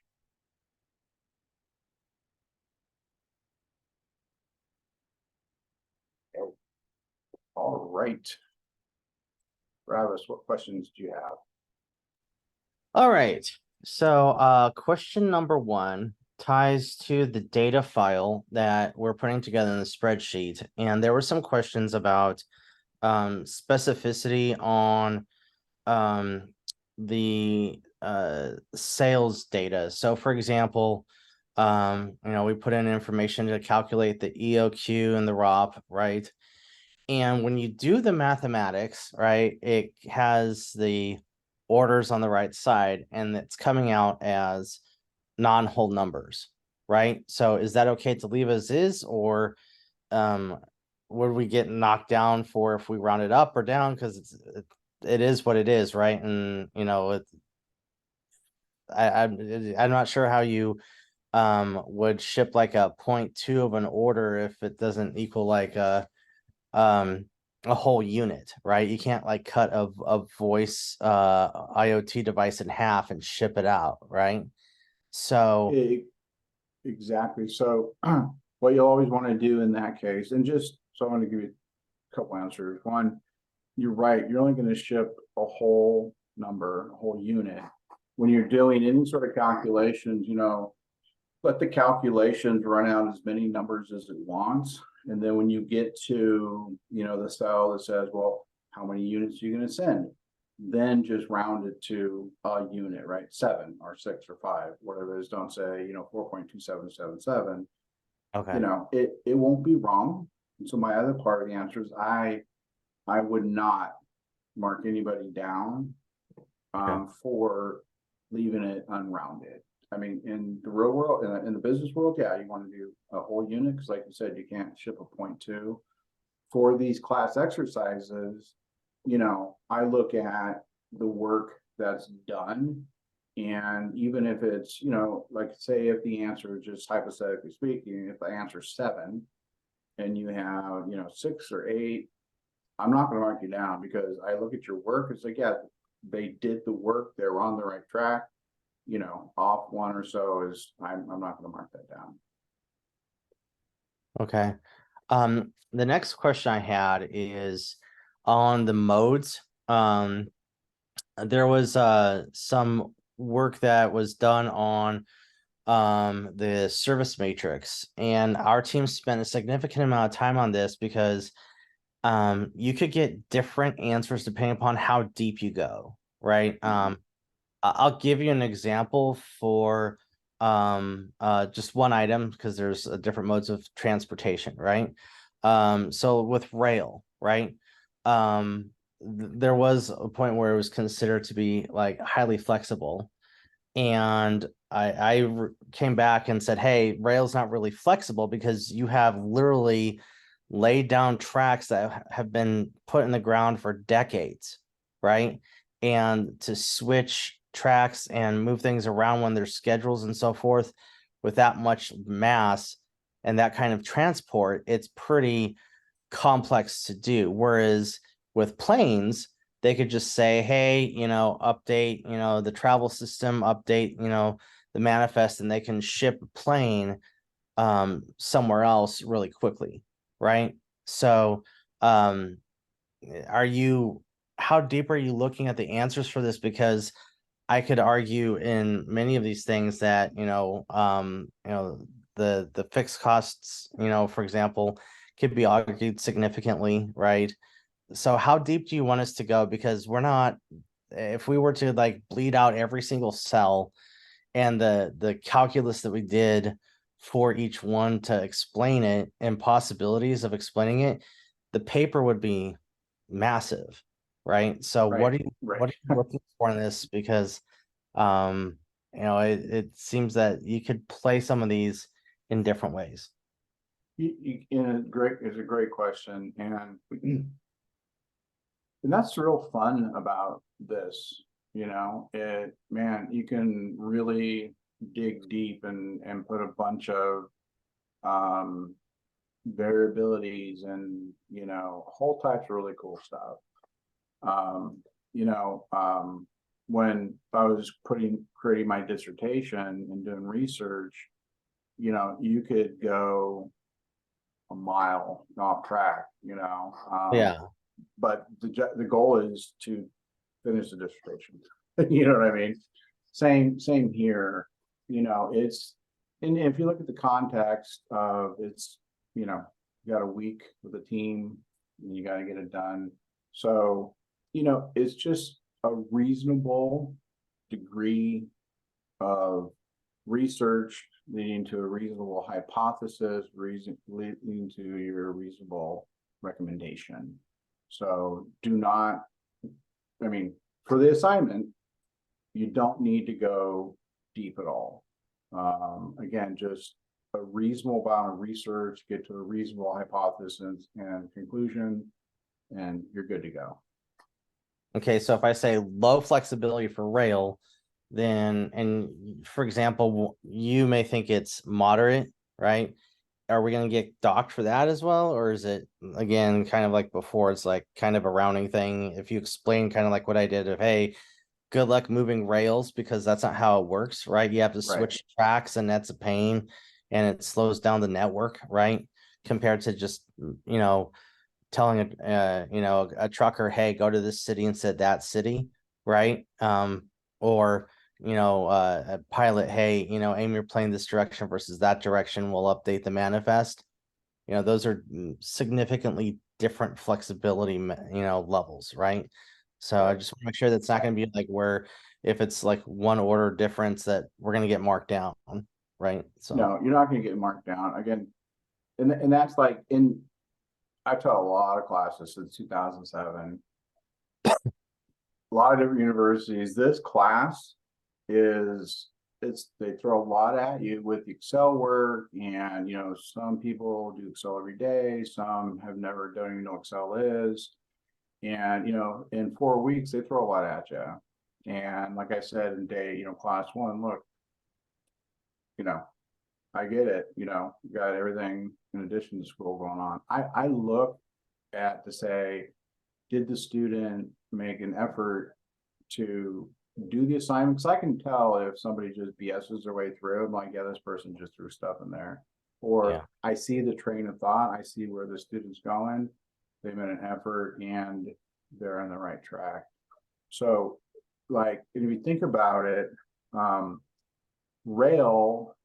Oh. All right. Travis, what questions do you have? All right. So question number 1 ties to the data file that we're putting together in the spreadsheet. And there were some questions about specificity on the sales data. So for example, we put in information to calculate the EOQ and the ROP, right? And when you do the mathematics, right, it has the orders on the right side, and it's coming out as non-whole numbers, right? So is that okay to leave as is, or would we get knocked down for if we round it up or down? Because it is what it is, right? And you know, I'm not sure how you would ship like a 0.2 of an order if it doesn't equal like a whole unit, right? You can't like cut a voice IoT device in half and ship it out, right? So Exactly. So what you'll always want to do in that case, and just so I'm going to give you a couple answers. One, you're right. You're only going to ship a whole number, a whole unit. When you're doing any sort of calculations, let the calculations run out as many numbers as it wants. And then when you get to, the cell that says, well, how many units are you going to send? Then just round it to a unit, right? 7 or 6 or 5, whatever it is. Don't say, 4.2777. okay, It won't be wrong. And so my other part of the answer is I would not mark anybody down for leaving it unrounded. I mean, in the real world, in the business world, yeah, you want to do a whole unit because, like you said, you can't ship a 0.2. For these class exercises, I look at the work that's done, and even if it's, like say if the answer is just hypothetically speaking, if the answer is 7, and you have 6 or 8, I'm not going to mark you down because I look at your work. It's like, yeah, they did the work, they were on the right track. Off 1 or so is I'm not going to mark that down. okay. The next question I had is on the modes. There was some work that was done on the service matrix, and our team spent a significant amount of time on this because you could get different answers depending upon how deep you go, right? I'll give you an example for just one item because there's different modes of transportation, right? So with rail, right? There was a point where it was considered to be like highly flexible, and I came back and said, hey, rail's not really flexible because you have literally laid down tracks that have been put in the ground for decades, right? And to switch tracks and move things around when there's schedules and so forth with that much mass and that kind of transport, it's pretty complex to do. Whereas with planes, they could just say, hey, update, the travel system, update, the manifest, and they can ship a plane somewhere else really quickly, right? So how deep are you looking at the answers for this? Because I could argue in many of these things that, the fixed costs, for example, could be argued significantly, right? So how deep do you want us to go? Because if we were to like bleed out every single cell and the calculus that we did for each one to explain it and possibilities of explaining it, the paper would be massive, right? So what are you looking for in this? Because it seems that you could play some of these in different ways. It's a great question, and that's real fun about this. You can really dig deep and put a bunch of variabilities and whole types of really cool stuff. When I was creating my dissertation and doing research, you could go a mile off track, Yeah. but the goal is to finish the dissertation. You know what I mean? Same here. It's, and if you look at the context of it's, you got a week with a team and you got to get it done. So, it's just a reasonable degree of research leading to a reasonable hypothesis, leading to your reasonable recommendation. So for the assignment, you don't need to go deep at all. Again, just a reasonable amount of research, get to a reasonable hypothesis and conclusion, and you're good to go. Okay, so if I say low flexibility for rail, then, and for example, you may think it's moderate, right? Are we gonna get docked for that as well? Or is it, again, kind of like before, it's like kind of a rounding thing? If you explain kind of like what I did of, hey, good luck moving rails, because that's not how it works, right? You have to Right. switch tracks and that's a pain and it slows down the network, right? Compared to just, telling a trucker, hey, go to this city instead of that city, right? Or a pilot, hey, aim your plane this direction versus that direction, we'll update the manifest. Those are significantly different flexibility levels, right? So I Right. just want to make sure that's not going to be like where if it's like one order difference that we're going to get marked down, right? So No, you're not going to get marked down again. And that's like I've taught a lot of classes since 2007. A lot of different universities. This class they throw a lot at you with Excel work, and some people do Excel every day, some have never don't even know Excel is. And in 4 weeks they throw a lot at you. And like I said in class one, look, I get it, you got everything in addition to school going on. I look at to say, did the student make an effort to do the assignment? Because I can tell if somebody just BS's their way through. I'm like, yeah, this person just threw stuff in there. Or yeah. I see the train of thought, I see where the student's going, they made an effort and they're on the right track. So like, if you think about it, rail,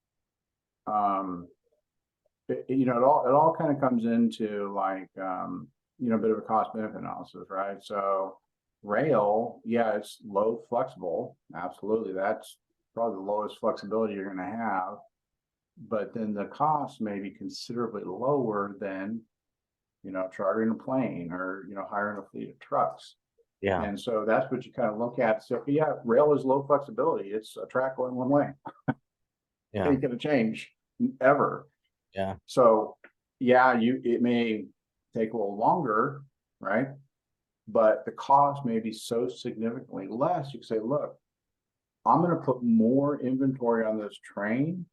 it all kind of comes into like, a bit of a cost benefit analysis, right? So rail, yeah, it's low flexible. Absolutely. That's probably the lowest flexibility you're going to have. But then the cost may be considerably lower than, chartering a plane or, hiring a fleet of trucks. Yeah. And so that's what you kind of look at. So yeah, rail is low flexibility. It's a track going one way. Yeah. Ain't gonna change ever. Yeah. So yeah, it may take a little longer, right? But the cost may be so significantly less. You can say, look, I'm going to put more inventory on this train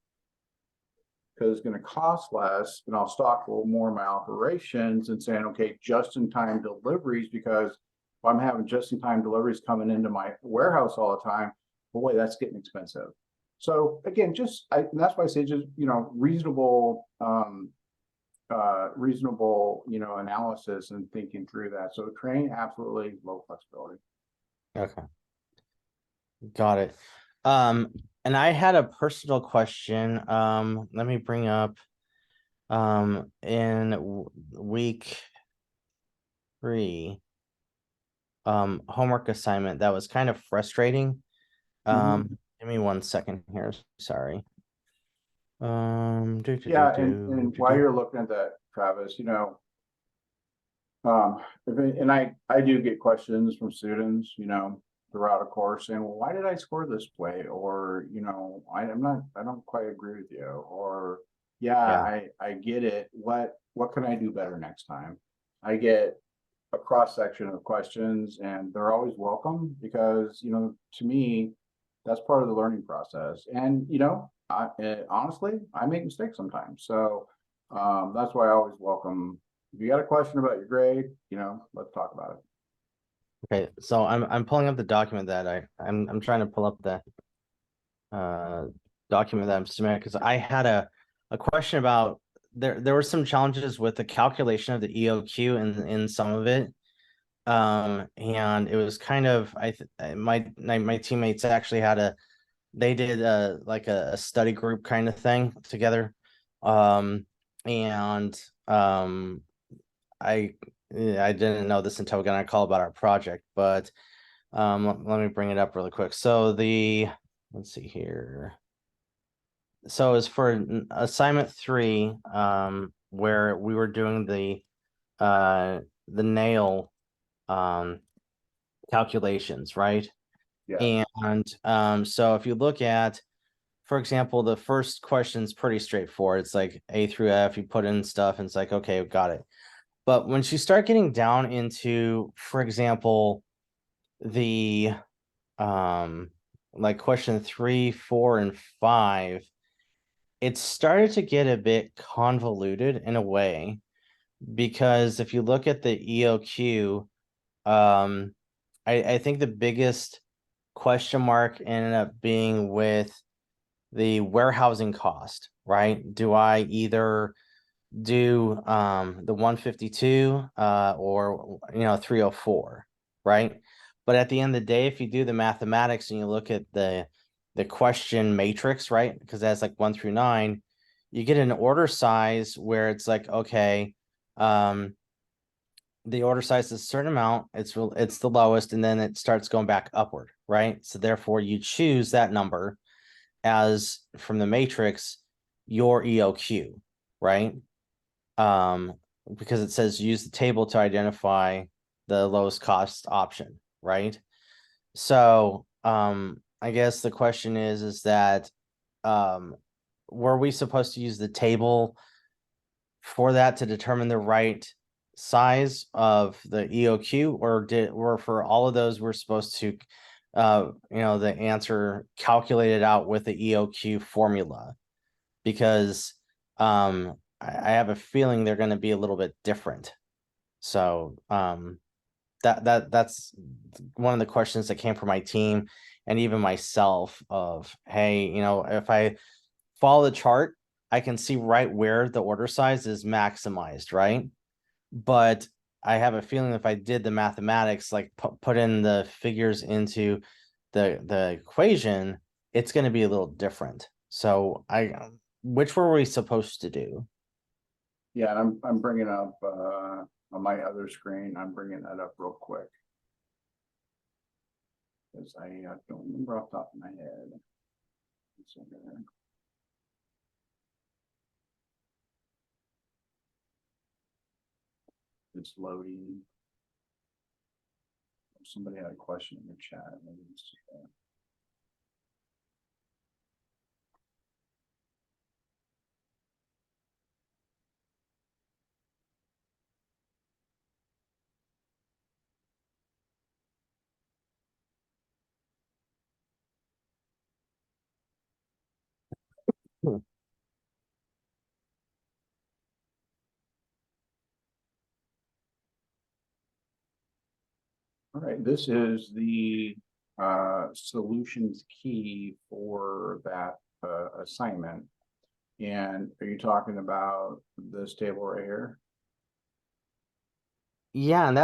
because it's going to cost less, and I'll stock a little more of my operations and saying, okay, just in time deliveries, because if I'm having just in time deliveries coming into my warehouse all the time, boy, that's getting expensive. So again, that's why I say just, reasonable, analysis and thinking through that. So train, absolutely low flexibility. Okay. Got it. And I had a personal question. Let me bring up in week 3 homework assignment that was kind of frustrating. Give me 1 second here. Sorry. Yeah, and while you're looking at that, Travis, and I do get questions from students, throughout a course saying, well, why did I score this way? Or, I don't quite agree with you. Or, yeah, I get it. What can I do better next time? I get a cross section of questions, and they're always welcome because, to me, that's part of the learning process. And, honestly, I make mistakes sometimes. So that's why I always welcome. If you got a question about your grade, let's talk about it. Okay, so I'm pulling up the document that I'm trying to pull up the document that I'm submitting, because I had a question about there were some challenges with the calculation of the EOQ in some of it. And it was kind of my teammates actually they did like a study group kind of thing together. And I didn't know this until we got on a call about our project, but let me bring it up really quick. So let's see here. So as for assignment 3, where we were doing the nail calculations, right? Yeah. And so if you look at for example, the first question's pretty straightforward. It's like A through F, you put in stuff and it's like, okay, got it. But once you start getting down into, for example, the like question 3, 4, and 5, it started to get a bit convoluted in a way, because if you look at the EOQ, I think the biggest question mark ended up being with the warehousing cost, right? Do I either do the 152 or 304, right? But at the end of the day, if you do the mathematics and you look at the question matrix, right? Because that's like 1 through 9, you get an order size where it's like, okay, the order size is a certain amount, it's the lowest, and then it starts going back upward, right? So therefore you choose that number as from the matrix your EOQ, right? Because it says use the table to identify the lowest cost option, right? So I guess the question is that were we supposed to use the table for that to determine the right size of the EOQ, or for all of those we're supposed to the answer calculated out with the EOQ formula? Because I have a feeling they're going to be a little bit different. So that's one of the questions that came from my team and even myself of, hey, if I follow the chart, I can see right where the order size is maximized, right? But I have a feeling if I did the mathematics, like put in the figures into the equation, it's going to be a little different. So which were we supposed to do? Yeah, and I'm bringing up, on my other screen, I'm bringing that up real quick. Because I don't remember off the top of my head. It's in there. It's loading. Somebody had a question in the chat. Maybe it's, All right, this is the solutions key for that assignment. And are you talking about this table right here? Yeah, and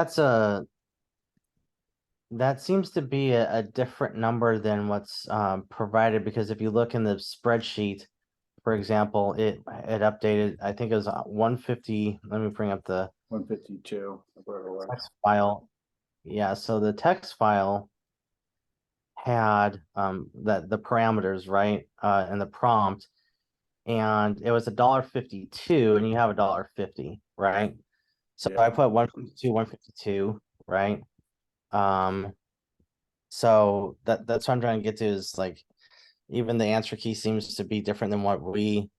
that seems to be a different number than what's provided, because if you look in the spreadsheet, for example, it updated, I think it was 150. Let me bring up the 152, whatever it was. text file. Yeah, so the text file had the parameters, right? And the prompt, and it was $1.52, and you have $1.50, right? So I Yeah. put 152, right? So that's what I'm trying to get to, is like, even the answer key seems to be different than what we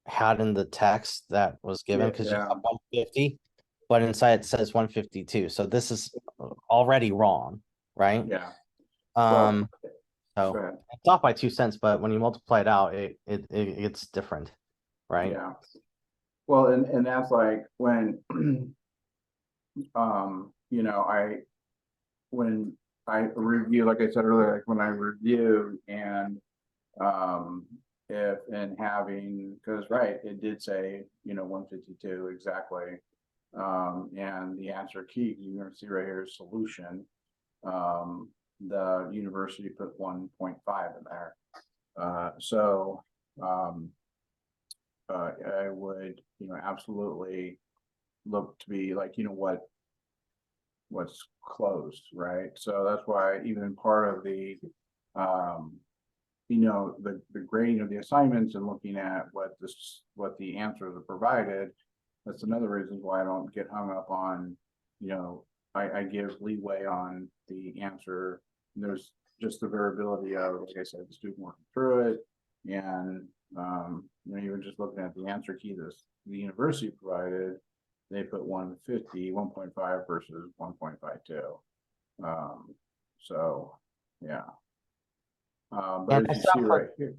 had in the text that was given, because you Yeah. have 150, but inside it says 152. So this is already wrong, right? Yeah. So Go ahead. it's off by 2 cents, but when you multiply it out, it's different, right? Yeah. Well, and that's like when when I review, like I said earlier, like when I review and if and having, because right, it did say 152 exactly. And the answer key, you're going to see right here is solution. The university put 1.5 in there. So I would absolutely look to be like what's closed, right? So that's why even part of the the grading of the assignments and looking at what the answers are provided, that's another reason why I don't get hung up on, I give leeway on the answer. There's just the variability of, like I said, the student working through it, And, you were just looking at the answer key this, the university provided, they put 150, 1.5 versus 1.52. So, yeah. But And as I you saw see for right here,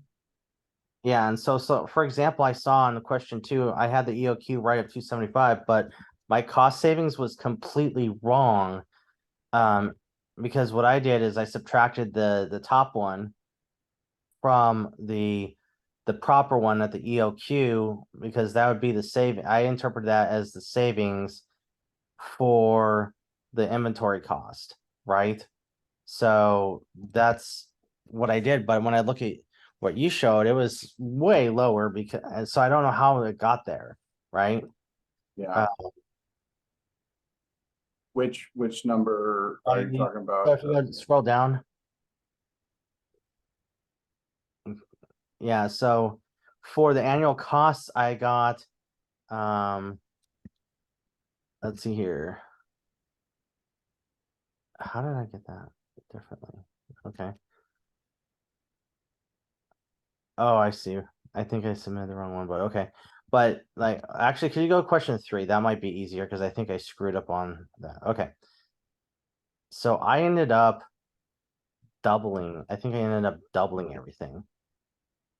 Yeah, and so for example, I saw on the question two, I had the EOQ right at 275, but my cost savings was completely wrong. Because what I did is I subtracted the top one from the proper one at the EOQ, because that would be the save. I interpret that as the savings for the inventory cost, right? So that's what I did. But when I look at what you showed, it was way lower, because so I don't know how it got there, right? yeah, which number are you talking So about? if you go scroll down, yeah. So for the annual costs, I got let's see here. How did I get that differently? Okay. Oh, I see. I think I submitted the wrong one, but okay. But like, actually, can you go to question 3? That might be easier because I think I screwed up on that. Okay. So I ended up doubling. I think I ended up doubling everything.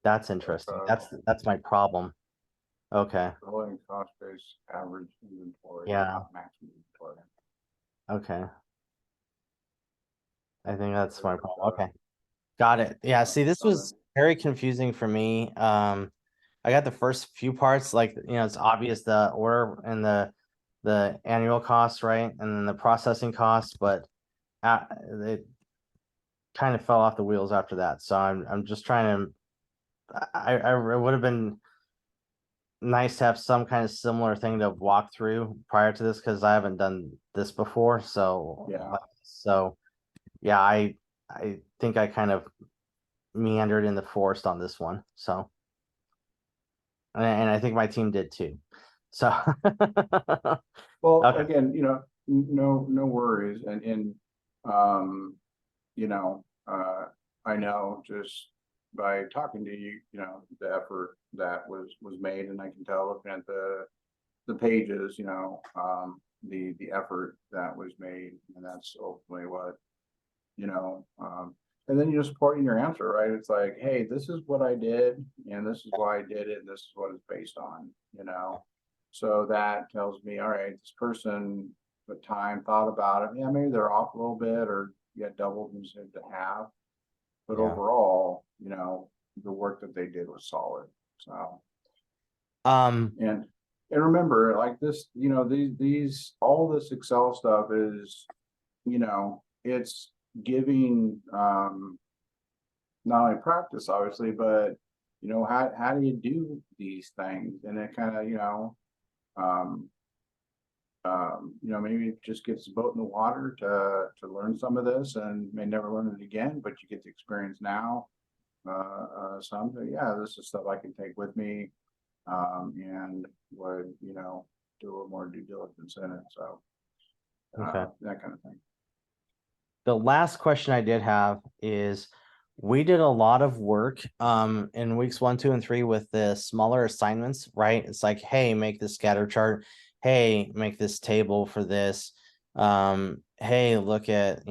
That's interesting. That's my problem. Okay. Rolling cost base average inventory, Yeah. not maximum inventory. Okay. I think that's my problem. Okay. Got it. Yeah, see, this was very confusing for me. I got the first few parts, like, it's obvious the order and the annual costs, right? And then the processing costs, but it kind of fell off the wheels after that. So I'm just trying to I would have been nice to have some kind of similar thing to walk through prior to this, because I haven't done this before. So Yeah. Yeah, I think I kind of meandered in the forest on this one. So and I think my team did too. So Well, okay. again, no worries. And, you know, I know just by talking to you, the effort that was made, and I can tell looking at the pages, the effort that was made, and that's ultimately what, and then you're supporting your answer, right? It's like, hey, this is what I did, and this is why I did it, and this is what it's based on, So that tells me, all right, this person put time, thought about it. Yeah, maybe they're off a little bit, or get doubled instead of half. But Yeah. overall, the work that they did was solid. So and remember, like this, these all this Excel stuff is, it's giving not only practice, obviously, but how do you do these things? And it kind of, maybe it just gets the boat in the water to learn some of this, and may never learn it again, but you get the experience now. Some, yeah, this is stuff I can take with me, and would, do a little more due diligence in it. So Okay. that kind of thing. The last question I did have is, we did a lot of work in weeks 1, 2, and 3 with the smaller assignments, right? It's like, hey, make this scatter chart. Hey, make this table for this. Hey, look at,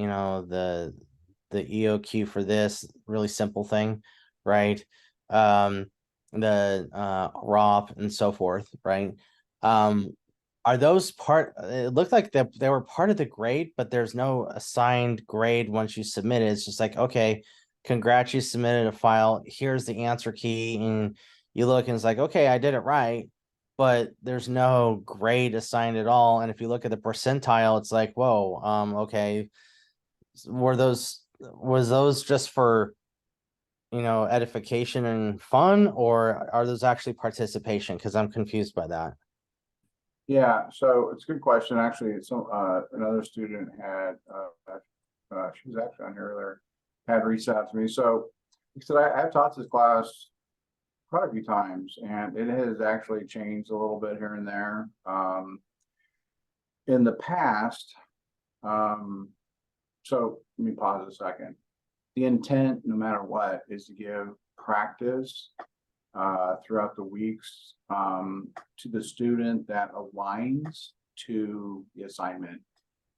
the EOQ for this really simple thing, right? The ROP and so forth, right? Are those it looked like they were part of the grade, but there's no assigned grade once you submit it. It's just like, okay, congrats, you submitted a file. Here's the answer key. And you look and it's like, okay, I did it right, but there's no grade assigned at all. And if you look at the percentile, it's like, whoa, okay. Was those just for, edification and fun, or are those actually participation? Because I'm confused by that. Yeah, so it's a good question. Actually, another student had, she was actually on here earlier, had reached out to me. So he said, I've taught this class quite a few times, and it has actually changed a little bit here and there. In the past, so let me pause a second. The intent, no matter what, is to give practice throughout the weeks to the student that aligns to the assignment.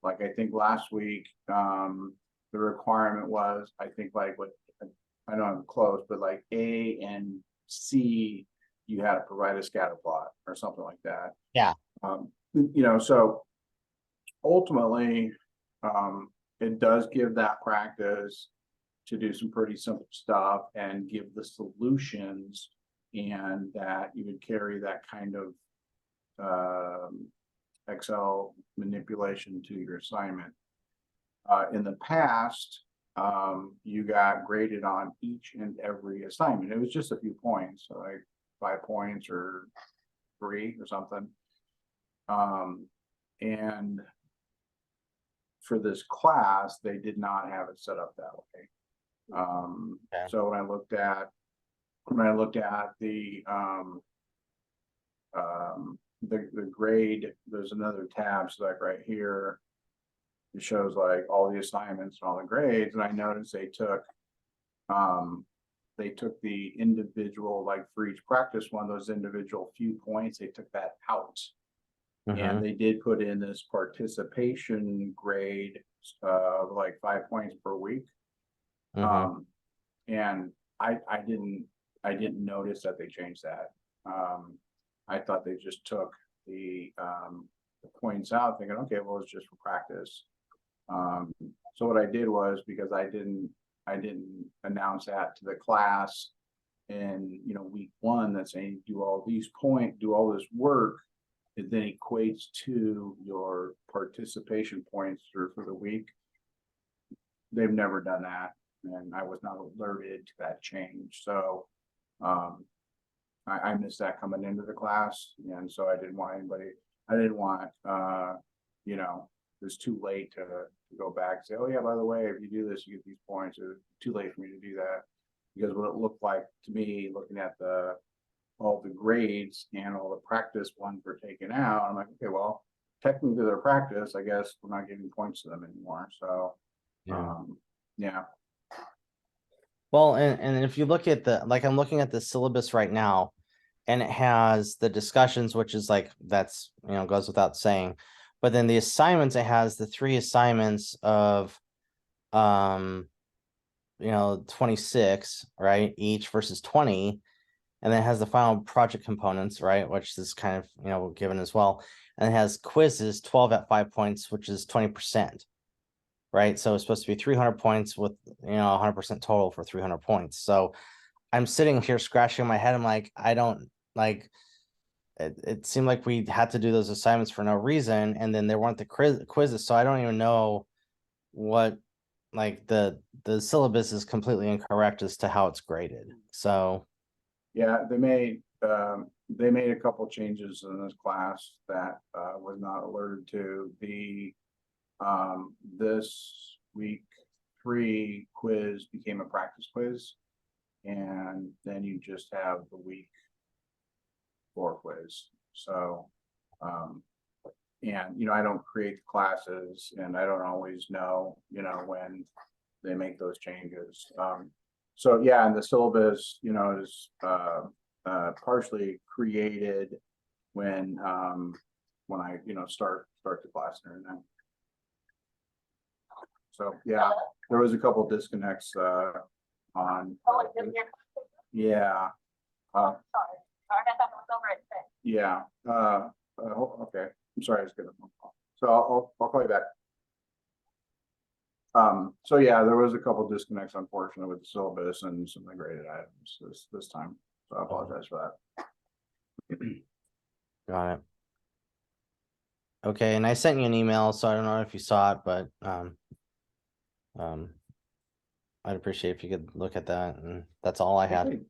Like I think last week, the requirement was, I think like what, I know I'm close, but like A and C, you had to provide a scatter plot or something like that. Yeah. You know, so ultimately, it does give that practice to do some pretty simple stuff and give the solutions, and that you would carry that kind of Excel manipulation to your assignment. In the past, you got graded on each and every assignment. It was just a few points, so like 5 points or 3 or something. And for this class, they did not have it set up that way. Okay. So when I looked at the grade, there's another tab, so like right here, it shows like all the assignments and all the grades, and I noticed they took the individual, like for each practice one, those individual few points, they took that out. And they did put in this participation grade of like 5 points per week. And I didn't notice that they changed that. I thought they just took the points out, thinking, okay, well, it's just for practice. So what I did was, because I didn't announce that to the class in, you know, week 1, that's saying do all these points, do all this work, it then equates to your participation points for the week. They've never done that, and I was not alerted to that change. So I missed that coming into the class, and so I didn't want you know, it was too late to go back and say, oh yeah, by the way, if you do this, you get these points. It was too late for me to do that, because what it looked like to me, looking at all the grades and all the practice ones were taken out, I'm like, okay, well, technically they're practice, I guess we're not giving points to them anymore. So yeah. Well, and if you look at like, I'm looking at the syllabus right now, and it has the discussions, which is like, that's, you know, goes without saying. But then the assignments, it has the 3 assignments of, you know, 26, right, each versus 20. And then it has the final project components, right, which is kind of, you know, given as well. And it has quizzes, 12 at 5 points, which is 20%. Right, so it's supposed to be 300 points with, you know, 100% total for 300 points. So I'm sitting here scratching my head. I'm like, I don't like it seemed like we had to do those assignments for no reason, and then there weren't the quizzes, so I don't even know what, like, the syllabus is completely incorrect as to how it's graded. So yeah, they made a couple changes in this class that was not alerted to. The this week 3 quiz became a practice quiz, and then you just have the week 4 quiz. So and you know, I don't create the classes, and I don't always know, you know, when they make those changes. So yeah, and the syllabus, you know, is partially created when I, you know, start the class and everything. So yeah, there was a couple disconnects on. Yeah. Yeah. Okay. I'm sorry, I was getting a phone call. So I'll call you back. So yeah, there was a couple disconnects, unfortunately, with the syllabus and some of the graded items this time. So I apologize for that. got it. Okay, and I sent you an email, so I don't know if you saw it, but I'd appreciate if you could look at that, and that's all I had.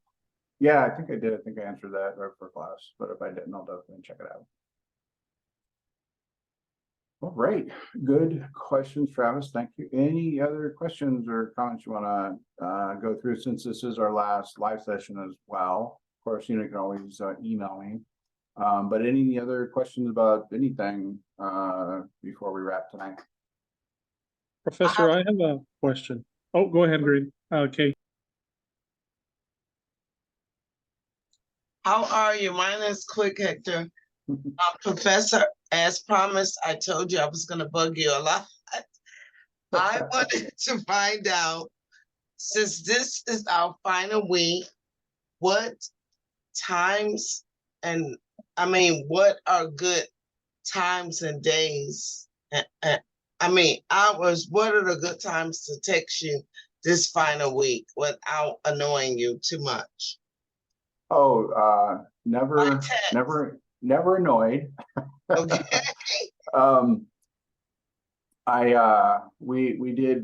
Yeah, I think I did. I think I answered that right for class, but if I didn't, I'll definitely check it out. All right, good questions, Travis. Thank you. Any other questions or comments you want to go through, since this is our last live session as well? Of course, you know, you can always email me. But any other questions about anything before we wrap tonight? Professor, I have a question. Oh, go ahead, Green. Okay. How are you? Mine is quick, Hector. Professor, as promised, I told you I was gonna bug you a lot. I wanted to find out, since this is our final week, what times and what are good times and days? Hours. What are the good times to text you this final week without annoying you too much? Oh, By never, text. never annoyed. Okay. We did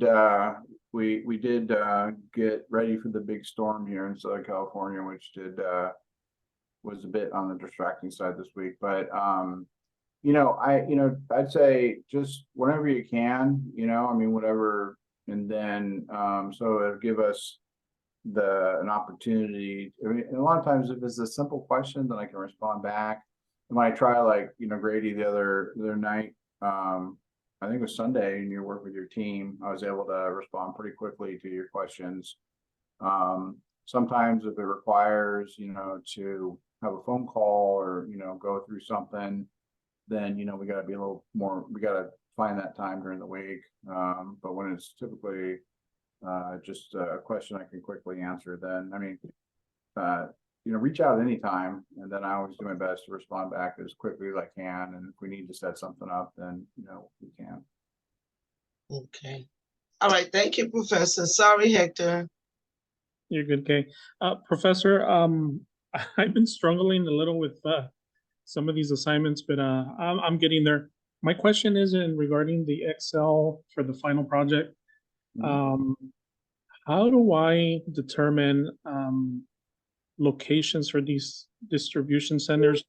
get ready for the big storm here in Southern California, which was a bit on the distracting side this week. But I'd say just whenever you can, whatever, and then so it'll give us an opportunity. And a lot of times if it's a simple question, then I can respond back. And when I try, like, Grady the other night, I think it was Sunday, and you work with your team, I was able to respond pretty quickly to your questions. Sometimes if it requires, to have a phone call or, go through something, then, we gotta be a little more, we gotta find that time during the week. But when it's typically just a question I can quickly answer, then, reach out anytime, and then I always do my best to respond back as quickly as I can. And if we need to set something up, then, we can. Okay. All right. Thank you, Professor. Sorry, Hector. You're good, Kay. Professor, I've been struggling a little with some of these assignments, but I'm getting there. My question is regarding the Excel for the final project. How do I determine locations for these distribution centers?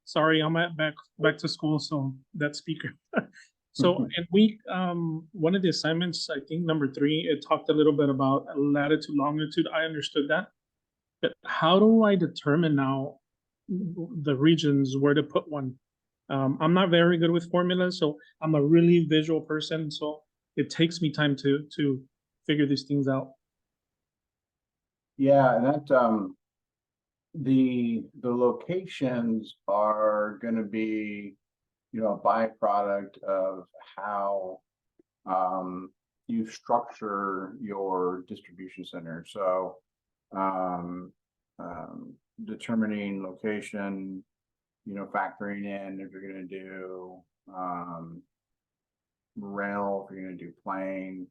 Sorry, I'm back to school, so that speaker. So in week one of the assignments, I think number 3, it talked a little bit about latitude, longitude. I understood that, but how do I determine now the regions where to put one? I'm not very good with formulas, so I'm a really visual person, so it takes me time to figure these things out. Yeah, and that the locations are going to be, a byproduct of how you structure your distribution center. So determining location, factoring in if you're going to do rail, if you're going to do plane,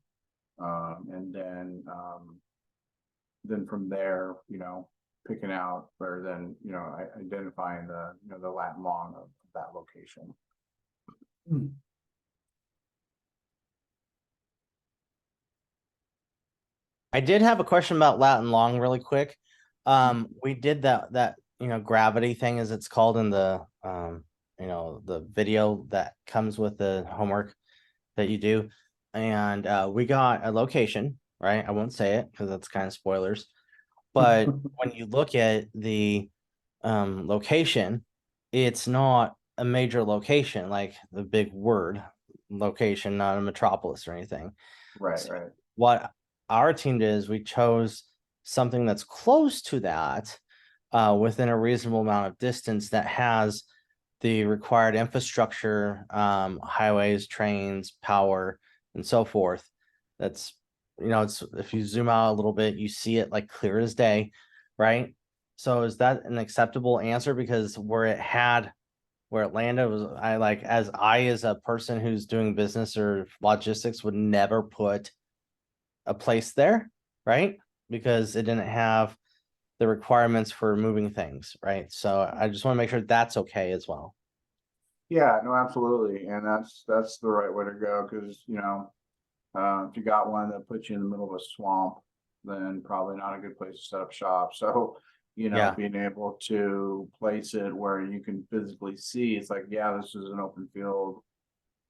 and then from there, picking out, rather than, identifying the lat and long of that location. I did have a question about lat and long really quick. We did that gravity thing, as it's called in the the video that comes with the homework that you do. And we got a location, right? I won't say it because that's kind of spoilers. But when you look at the location, it's not a major location, like the big word location, not a metropolis or anything. Right, So right. what our team did is we chose something that's close to that, within a reasonable amount of distance, that has the required infrastructure, highways, trains, power, and so forth. That's, it's, if you zoom out a little bit, you see it like clear as day, right? So is that an acceptable answer? Because where it landed was, as a person who's doing business or logistics, would never put a place there, right? Because it didn't have the requirements for moving things, right? So I just want to make sure that's okay as well. Yeah, no, absolutely. And that's the right way to go, because, if you got one that puts you in the middle of a swamp, then probably not a good place to set up shop. So, Yeah. being able to place it where you can physically see, it's like, yeah, this is an open field,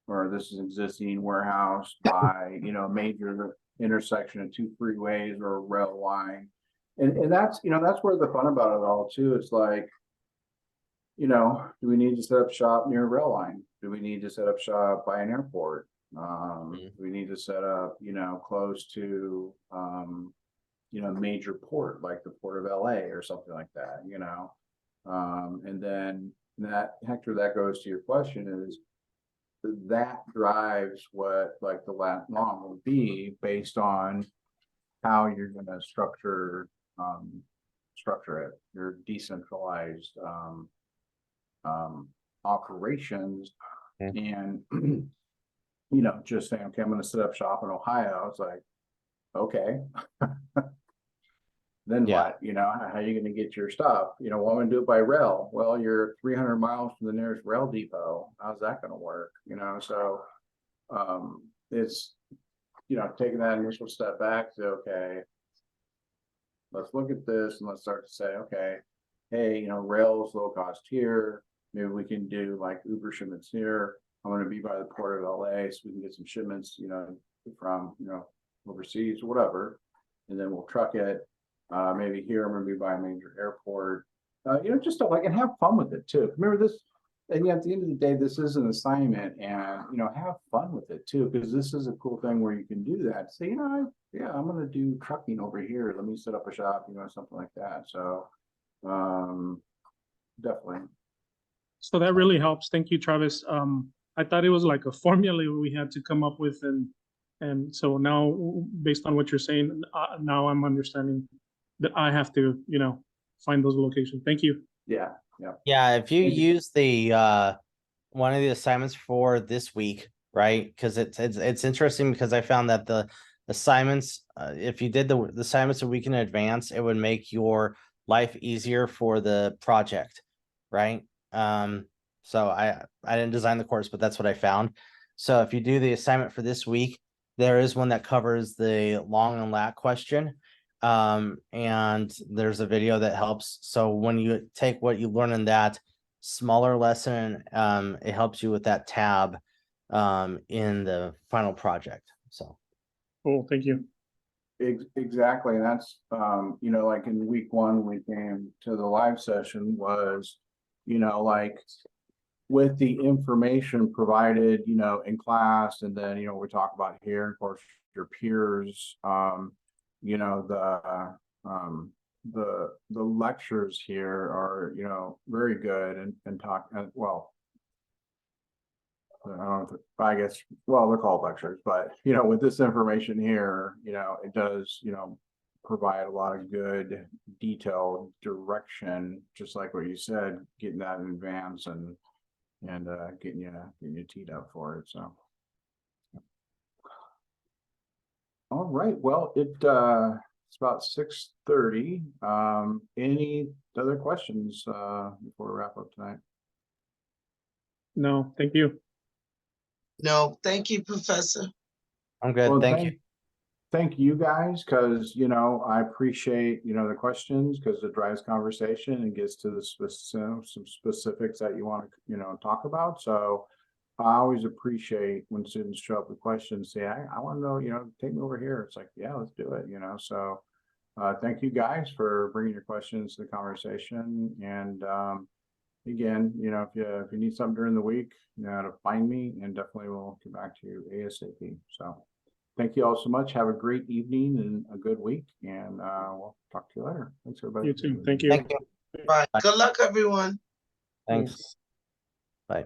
or this is existing warehouse by, major intersection of 2 freeways or a rail line. And that's, that's where the fun about it all too. It's like, do we need to set up shop near a rail line? Do we need to set up shop by an airport? Do we need to set up, close to, major port like the Port of LA or something like that, and then that, Hector, that goes to your question is that drives what like the last long will be based on how you're going to structure it, your decentralized operations. And just saying, okay, I'm going to set up shop in Ohio. It's like, okay, then Yeah. what? How are you going to get your stuff? Well, I'm going to do it by rail. Well, you're 300 miles from the nearest rail depot. How's that going to work? So it's taking that initial step back to, okay, let's look at this and let's start to say, okay, hey, rail is low cost here. Maybe we can do like Uber shipments here. I'm going to be by the Port of LA so we can get some shipments, from, overseas or whatever. And then we'll truck it. Maybe here I'm going to be by a major airport. Just to like, and have fun with it too. Remember this, and at the end of the day, this is an assignment, and have fun with it too, because this is a cool thing where you can do that. Say, yeah, I'm going to do trucking over here. Let me set up a shop, something like that. So, definitely. So that really helps. Thank you, Travis. I thought it was like a formula we had to come up with, and so now, based on what you're saying, now I'm understanding that I have to, find those locations. Thank you. Yeah. Yeah, if you Thank you. use the one of the assignments for this week, right? Because it's interesting because I found that the assignments, if you did the assignments a week in advance, it would make your life easier for the project, right? So I didn't design the course, but that's what I found. So if you do the assignment for this week, there is one that covers the long and lat question. And there's a video that helps. So when you take what you learn in that smaller lesson, it helps you with that tab in the final project. So Cool. Thank you. Exactly. And that's, like in week one, we came to the live session was, like with the information provided, in class, and then, we talk about here, of course, your peers, the lectures here are, very good and talk, well, I don't know I guess, well, they're called lectures, but, with this information here, it does, provide a lot of good detailed direction, just like what you said, getting that in advance and getting you teed up for it. So, all right. Well, it's about 6:30. Any other questions before we wrap up tonight? No, thank you. No, thank you, Professor. I'm good. Well, Thank you. Thank you guys, because I appreciate the questions, because it drives conversation and gets to the some specifics that you want to talk about. So I always appreciate when students show up with questions, say, I want to know, take me over here. It's like, yeah, let's do it. So thank you guys for bringing your questions to the conversation. And again, if you need something during the week, you know how to find me, and definitely we'll get back to you ASAP. So thank you all so much. Have a great evening and a good week, and we'll talk to you later. Thanks, everybody. You too. Thank you. Thank you. Bye. Good luck, everyone. Thanks. Bye.